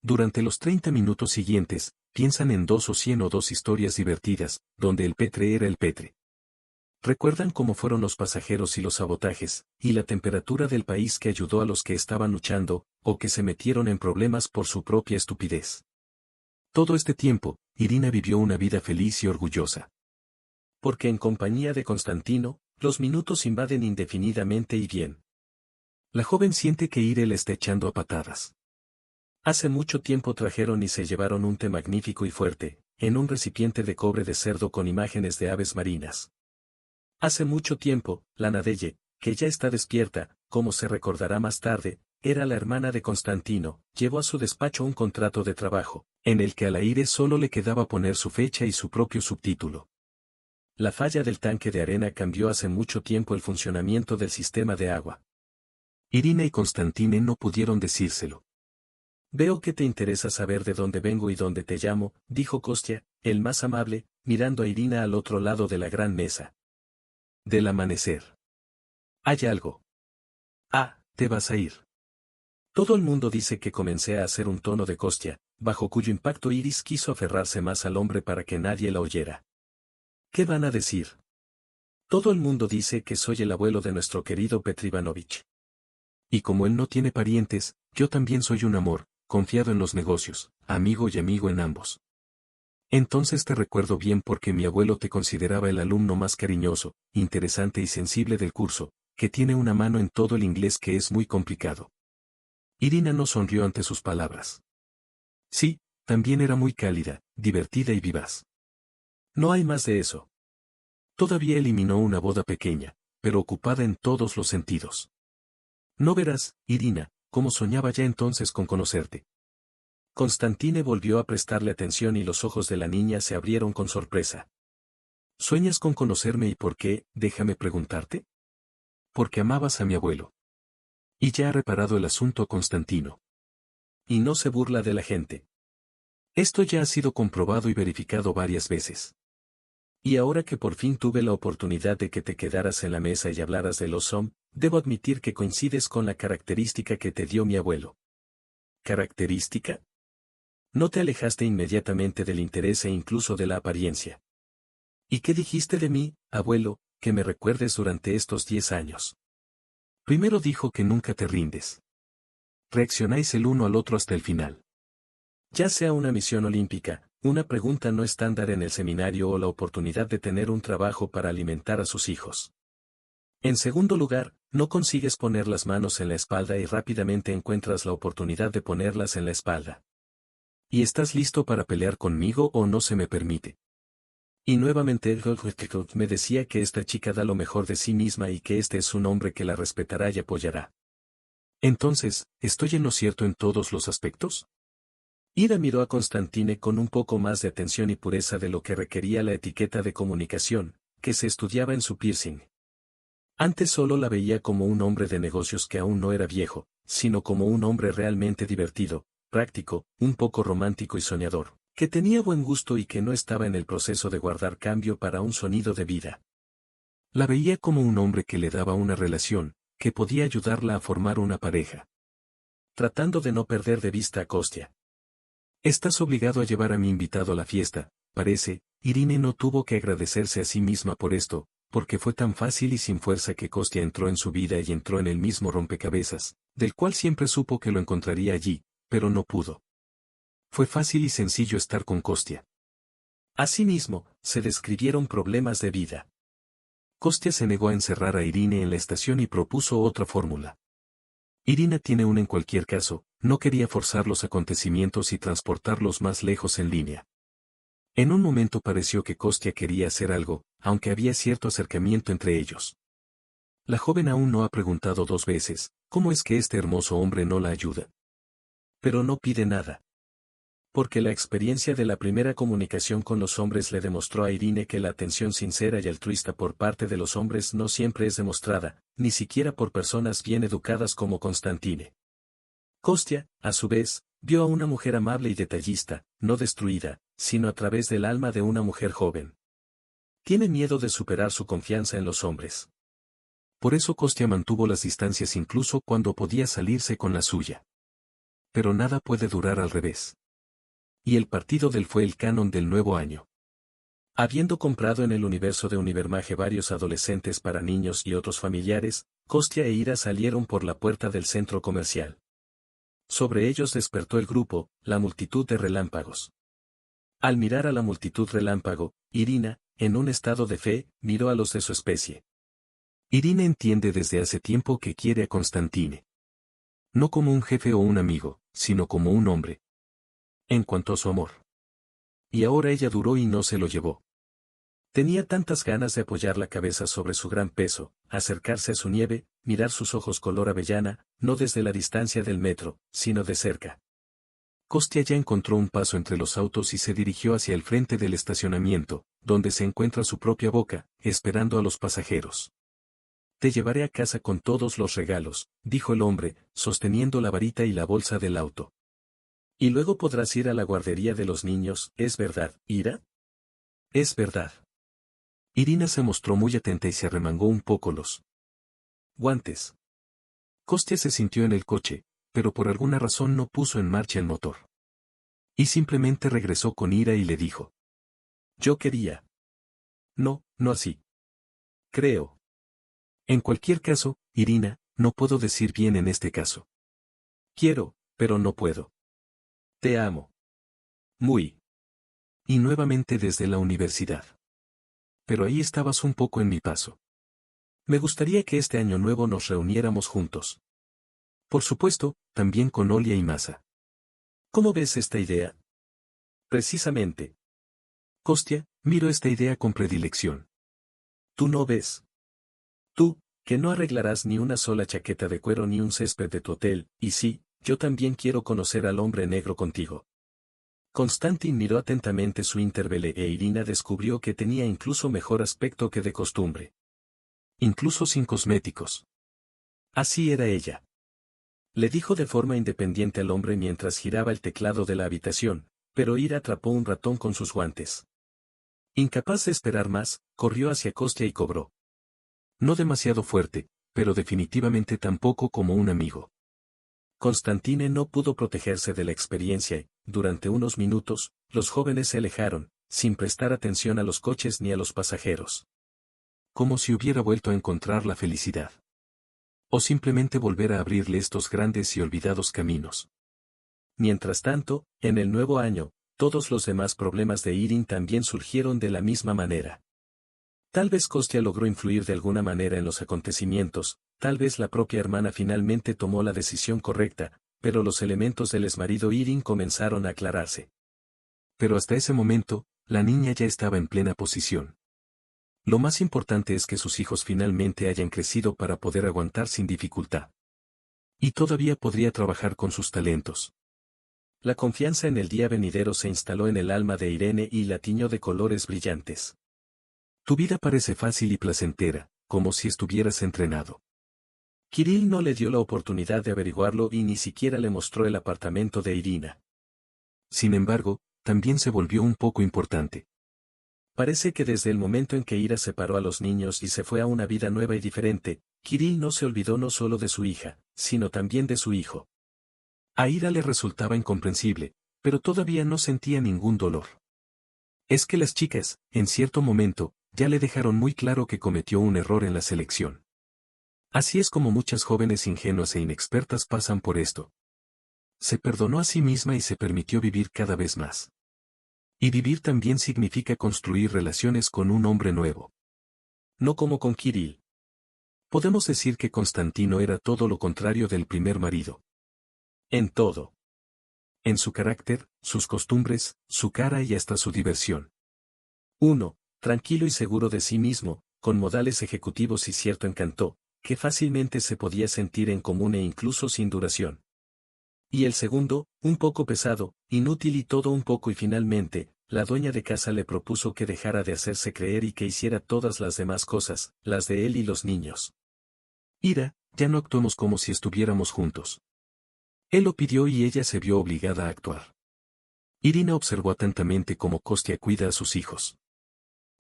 Durante los 30 minutos siguientes, piensan en 2 o 100 o 2 historias divertidas, donde el Petre era el Petre. Recuerdan cómo fueron los pasajeros y los sabotajes, y la temperatura del país que ayudó a los que estaban luchando, o que se metieron en problemas por su propia estupidez. Todo este tiempo, Irina vivió una vida feliz y orgullosa. Porque en compañía de Constantino, los minutos invaden indefinidamente y bien. La joven siente que Ire le está echando a patadas. Hace mucho tiempo trajeron y se llevaron un té magnífico y fuerte, en un recipiente de cobre de cerdo con imágenes de aves marinas. Hace mucho tiempo, la Nadeye, que ya está despierta, como se recordará más tarde, era la hermana de Constantino, llevó a su despacho un contrato de trabajo, en el que a la Ire solo le quedaba poner su fecha y su propio subtítulo. La falla del tanque de arena cambió hace mucho tiempo el funcionamiento del sistema de agua. Irina y Constantine no pudieron decírselo. Veo que te interesa saber de dónde vengo y dónde te llamo, dijo Kostya, el más amable, mirando a Irina al otro lado de la gran mesa. Del amanecer. Hay algo. Ah, te vas a ir. Todo el mundo dice que comencé a hacer un tono de Kostya, bajo cuyo impacto Iris quiso aferrarse más al hombre para que nadie la oyera. ¿Qué van a decir? Todo el mundo dice que soy el abuelo de nuestro querido Petr Ivanovich. Y como él no tiene parientes, yo también soy un amor, confiado en los negocios, amigo y amigo en ambos. Entonces te recuerdo bien porque mi abuelo te consideraba el alumno más cariñoso, interesante y sensible del curso, que tiene una mano en todo el inglés que es muy complicado. Irina no sonrió ante sus palabras. Sí, también era muy cálida, divertida y vivaz. No hay más de eso. Todavía eliminó una boda pequeña, pero ocupada en todos los sentidos. No verás, Irina, cómo soñaba ya entonces con conocerte. Constantine volvió a prestarle atención y los ojos de la niña se abrieron con sorpresa. ¿Sueñas con conocerme y por qué, déjame preguntarte? Porque amabas a mi abuelo. Y ya ha reparado el asunto Constantino. Y no se burla de la gente. Esto ya ha sido comprobado y verificado varias veces. Y ahora que por fin tuve la oportunidad de que te quedaras en la mesa y hablaras de los debo admitir que coincides con la característica que te dio mi abuelo. ¿Característica? No te alejaste inmediatamente del interés e incluso de la apariencia. ¿Y qué dijiste de mí, abuelo, que me recuerdes durante estos 10 años? Primero dijo que nunca te rindes. Reaccionáis el uno al otro hasta el final. Ya sea una misión olímpica, una pregunta no estándar en el seminario o la oportunidad de tener un trabajo para alimentar a sus hijos. En segundo lugar, no consigues poner las manos en la espalda y rápidamente encuentras la oportunidad de ponerlas en la espalda. ¿Y estás listo para pelear conmigo o no se me permite? Y nuevamente me decía que esta chica da lo mejor de sí misma y que este es un hombre que la respetará y apoyará. Entonces, ¿estoy en lo cierto en todos los aspectos? Ida miró a Constantine con un poco más de atención y pureza de lo que requería la etiqueta de comunicación, que se estudiaba en su piercing. Antes solo la veía como un hombre de negocios que aún no era viejo, sino como un hombre realmente divertido, práctico, un poco romántico y soñador, que tenía buen gusto y que no estaba en el proceso de guardar cambio para un sonido de vida. La veía como un hombre que le daba una relación, que podía ayudarla a formar una pareja. Tratando de no perder de vista a Kostya. Estás obligado a llevar a mi invitado a la fiesta, parece. Irine no tuvo que agradecerse a sí misma por esto, porque fue tan fácil y sin fuerza que Kostya entró en su vida y entró en el mismo rompecabezas, del cual siempre supo que lo encontraría allí, pero no pudo. Fue fácil y sencillo estar con Kostya. Asimismo, se describieron problemas de vida. Kostya se negó a encerrar a Irina en la estación y propuso otra fórmula. Irina tiene una en cualquier caso, no quería forzar los acontecimientos y transportarlos más lejos en línea. En un momento pareció que Kostya quería hacer algo, aunque había cierto acercamiento entre ellos. La joven aún no ha preguntado 2 veces, ¿cómo es que este hermoso hombre no la ayuda? Pero no pide nada. Porque la experiencia de la primera comunicación con los hombres le demostró a Irine que la atención sincera y altruista por parte de los hombres no siempre es demostrada, ni siquiera por personas bien educadas como Constantine. Kostya, a su vez, vio a una mujer amable y detallista, no destruida, sino a través del alma de una mujer joven. Tiene miedo de superar su confianza en los hombres. Por eso Kostya mantuvo las distancias incluso cuando podía salirse con la suya. Pero nada puede durar al revés. Y el partido del fue el canon del nuevo año. Habiendo comprado en el universo de Univermage varios adolescentes para niños y otros familiares, Kostya e Ira salieron por la puerta del centro comercial. Sobre ellos despertó el grupo, la multitud de relámpagos. Al mirar a la multitud relámpago, Irina, en un estado de fe, miró a los de su especie. Irina entiende desde hace tiempo que quiere a Constantine. No como un jefe o un amigo, sino como un hombre. En cuanto a su amor. Y ahora ella duró y no se lo llevó. Tenía tantas ganas de apoyar la cabeza sobre su gran peso, acercarse a su nieve, mirar sus ojos color avellana, no desde la distancia del metro, sino de cerca. Kostya ya encontró un paso entre los autos y se dirigió hacia el frente del estacionamiento, donde se encuentra su propia boca, esperando a los pasajeros. Te llevaré a casa con todos los regalos, dijo el hombre, sosteniendo la varita y la bolsa del auto. Y luego podrás ir a la guardería de los niños, ¿es verdad, Ira? Es verdad. Irina se mostró muy atenta y se arremangó un poco los guantes. Kostya se sintió en el coche, pero por alguna razón no puso en marcha el motor. Y simplemente regresó con Ira y le dijo. Yo quería. No, no así. Creo. En cualquier caso, Irina, no puedo decir bien en este caso. Quiero, pero no puedo. Te amo. Muy. Y nuevamente desde la universidad. Pero ahí estabas un poco en mi paso. Me gustaría que este año nuevo nos reuniéramos juntos. Por supuesto, también con Olia y Masa. ¿Cómo ves esta idea? Precisamente. Kostya, miro esta idea con predilección. ¿Tú no ves? Tú, que no arreglarás ni una sola chaqueta de cuero ni un césped de tu hotel, y sí, yo también quiero conocer al hombre negro contigo. Constantin miró atentamente su Intervele e Irina descubrió que tenía incluso mejor aspecto que de costumbre. Incluso sin cosméticos. Así era ella. Le dijo de forma independiente al hombre mientras giraba el teclado de la habitación, pero Ira atrapó un ratón con sus guantes. Incapaz de esperar más, corrió hacia Kostya y cobró. No demasiado fuerte, pero definitivamente tampoco como un amigo. Constantine no pudo protegerse de la experiencia y, durante unos minutos, los jóvenes se alejaron, sin prestar atención a los coches ni a los pasajeros. Como si hubiera vuelto a encontrar la felicidad. O simplemente volver a abrirle estos grandes y olvidados caminos. Mientras tanto, en el nuevo año, todos los demás problemas de Irin también surgieron de la misma manera. Tal vez Kostya logró influir de alguna manera en los acontecimientos, tal vez la propia hermana finalmente tomó la decisión correcta, pero los elementos del exmarido Irin comenzaron a aclararse. Pero hasta ese momento, la niña ya estaba en plena posición. Lo más importante es que sus hijos finalmente hayan crecido para poder aguantar sin dificultad. Y todavía podría trabajar con sus talentos. La confianza en el día venidero se instaló en el alma de Irene y la tiñó de colores brillantes. Tu vida parece fácil y placentera, como si estuvieras entrenado. Kirill no le dio la oportunidad de averiguarlo y ni siquiera le mostró el apartamento de Irina. Sin embargo, también se volvió un poco importante. Parece que desde el momento en que Ira separó a los niños y se fue a una vida nueva y diferente, Kirill no se olvidó no solo de su hija, sino también de su hijo. A Ira le resultaba incomprensible, pero todavía no sentía ningún dolor. Es que las chicas, en cierto momento, ya le dejaron muy claro que cometió un error en la selección. Así es como muchas jóvenes ingenuas e inexpertas pasan por esto. Se perdonó a sí misma y se permitió vivir cada vez más. Y vivir también significa construir relaciones con un hombre nuevo. No como con Kirill. Podemos decir que Constantino era todo lo contrario del primer marido. En todo. En su carácter, sus costumbres, su cara y hasta su diversión. 1. Tranquilo y seguro de sí mismo, con modales ejecutivos y cierto encanto, que fácilmente se podía sentir en común e incluso sin duración. Y el segundo, un poco pesado, inútil y todo un poco y finalmente, la dueña de casa le propuso que dejara de hacerse creer y que hiciera todas las demás cosas, las de él y los niños. Ira, ya no actuemos como si estuviéramos juntos. Él lo pidió y ella se vio obligada a actuar. Irina observó atentamente cómo Kostia cuida a sus hijos.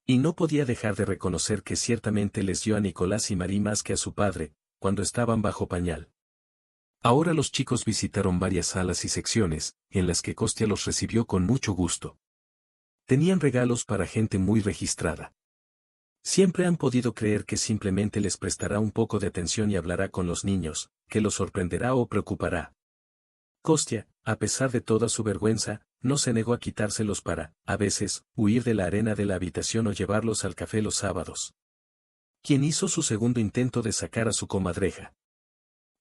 Y no podía dejar de reconocer que ciertamente les dio a Nicolás y Marí más que a su padre, cuando estaban bajo pañal. Ahora los chicos visitaron varias salas y secciones, en las que Kostia los recibió con mucho gusto. Tenían regalos para gente muy registrada. Siempre han podido creer que simplemente les prestará un poco de atención y hablará con los niños, que los sorprenderá o preocupará. Kostia, a pesar de toda su vergüenza, no se negó a quitárselos para, a veces, huir de la arena de la habitación o llevarlos al café los sábados. Quien hizo su segundo intento de sacar a su comadreja.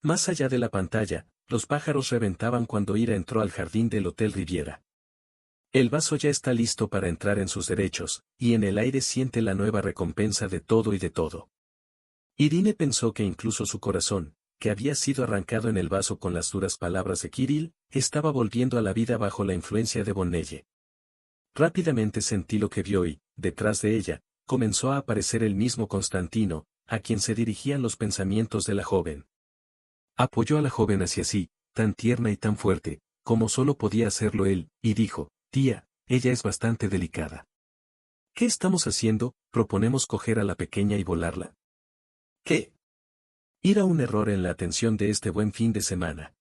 Más allá de la pantalla, los pájaros reventaban cuando Ira entró al jardín del Hotel Riviera. El vaso ya está listo para entrar en sus derechos, y en el aire siente la nueva recompensa de todo y de todo. Irine pensó que incluso su corazón, que había sido arrancado en el vaso con las duras palabras de Kirill, estaba volviendo a la vida bajo la influencia de Bonneye. Rápidamente sentí lo que vio y, detrás de ella, comenzó a aparecer el mismo Constantino, a quien se dirigían los pensamientos de la joven. Apoyó a la joven hacia sí, tan tierna y tan fuerte, como solo podía hacerlo él, y dijo, «Tía, ella es bastante delicada». «¿Qué estamos haciendo? ¿Proponemos coger a la pequeña y volarla?» «¿Qué?» Ir a un error en la atención de este buen fin de semana.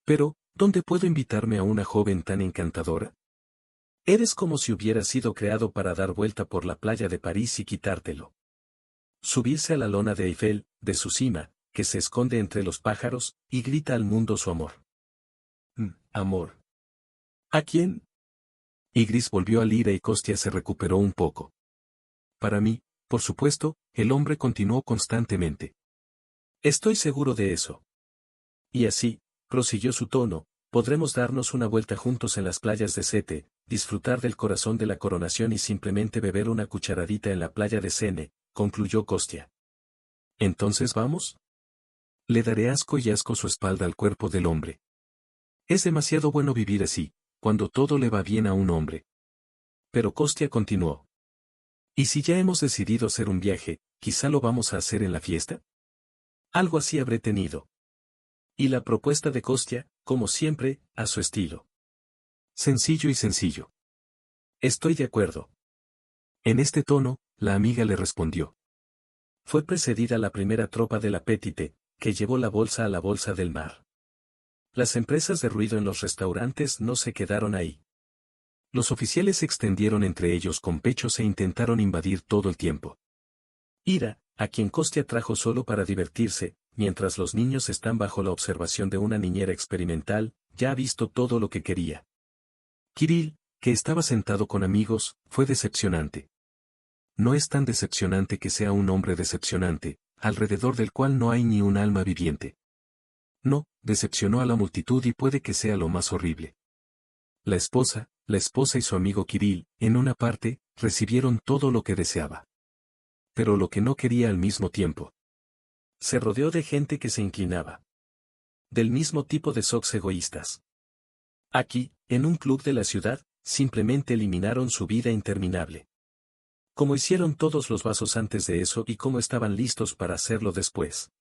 Pero, ¿dónde puedo invitarme a una joven tan encantadora? Eres como si hubiera sido creado para dar vuelta por la playa de París y quitártelo. Subirse a la lona de Eiffel, de su cima, que se esconde entre los pájaros, y grita al mundo su amor. Amor. ¿A quién? Ygritte volvió al ira y Kostia se recuperó un poco. Para mí, por supuesto, el hombre continuó constantemente. Estoy seguro de eso. Y así, prosiguió su tono, podremos darnos una vuelta juntos en las playas de Sete, disfrutar del corazón de la coronación y simplemente beber una cucharadita en la playa de Sene, concluyó Kostia. ¿Entonces vamos? Le daré asco y asco su espalda al cuerpo del hombre. Es demasiado bueno vivir así, cuando todo le va bien a un hombre. Pero Kostia continuó. ¿Y si ya hemos decidido hacer un viaje, quizá lo vamos a hacer en la fiesta? Algo así habré tenido. Y la propuesta de Kostia, como siempre, a su estilo. Sencillo y sencillo. Estoy de acuerdo. En este tono, la amiga le respondió. Fue precedida la primera tropa del apetite, que llevó la bolsa a la bolsa del mar. Las empresas de ruido en los restaurantes no se quedaron ahí. Los oficiales se extendieron entre ellos con pechos e intentaron invadir todo el tiempo. Ira, a quien Kostia trajo solo para divertirse, mientras los niños están bajo la observación de una niñera experimental, ya ha visto todo lo que quería. Kirill, que estaba sentado con amigos, fue decepcionante. No es tan decepcionante que sea un hombre decepcionante, alrededor del cual no hay ni un alma viviente. No, decepcionó a la multitud y puede que sea lo más horrible. La esposa y su amigo Kirill, en una parte, recibieron todo lo que deseaba. Pero lo que no quería al mismo tiempo. Se rodeó de gente que se inclinaba. Del mismo tipo de socs egoístas. Aquí, en un club de la ciudad, simplemente eliminaron su vida interminable. Como hicieron todos los vasos antes de eso y cómo estaban listos para hacerlo después.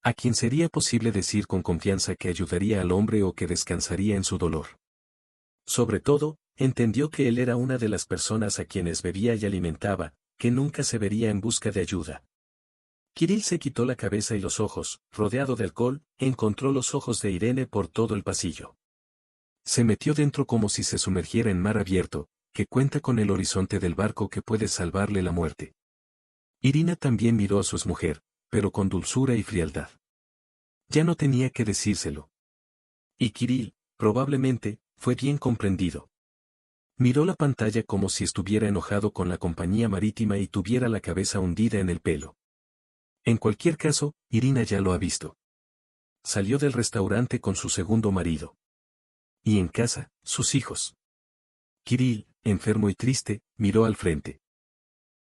A quien sería posible decir con confianza que ayudaría al hombre o que descansaría en su dolor. Sobre todo, entendió que él era una de las personas a quienes bebía y alimentaba, que nunca se vería en busca de ayuda. Kirill se quitó la cabeza y los ojos, rodeado de alcohol, encontró los ojos de Irene por todo el pasillo. Se metió dentro como si se sumergiera en mar abierto, que cuenta con el horizonte del barco que puede salvarle la muerte. Irina también miró a su exmujer, pero con dulzura y frialdad. Ya no tenía que decírselo. Y Kirill, probablemente, fue bien comprendido. Miró la pantalla como si estuviera enojado con la compañía marítima y tuviera la cabeza hundida en el pelo. En cualquier caso, Irina ya lo ha visto. Salió del restaurante con su segundo marido. Y en casa, sus hijos. Kirill, enfermo y triste, miró al frente.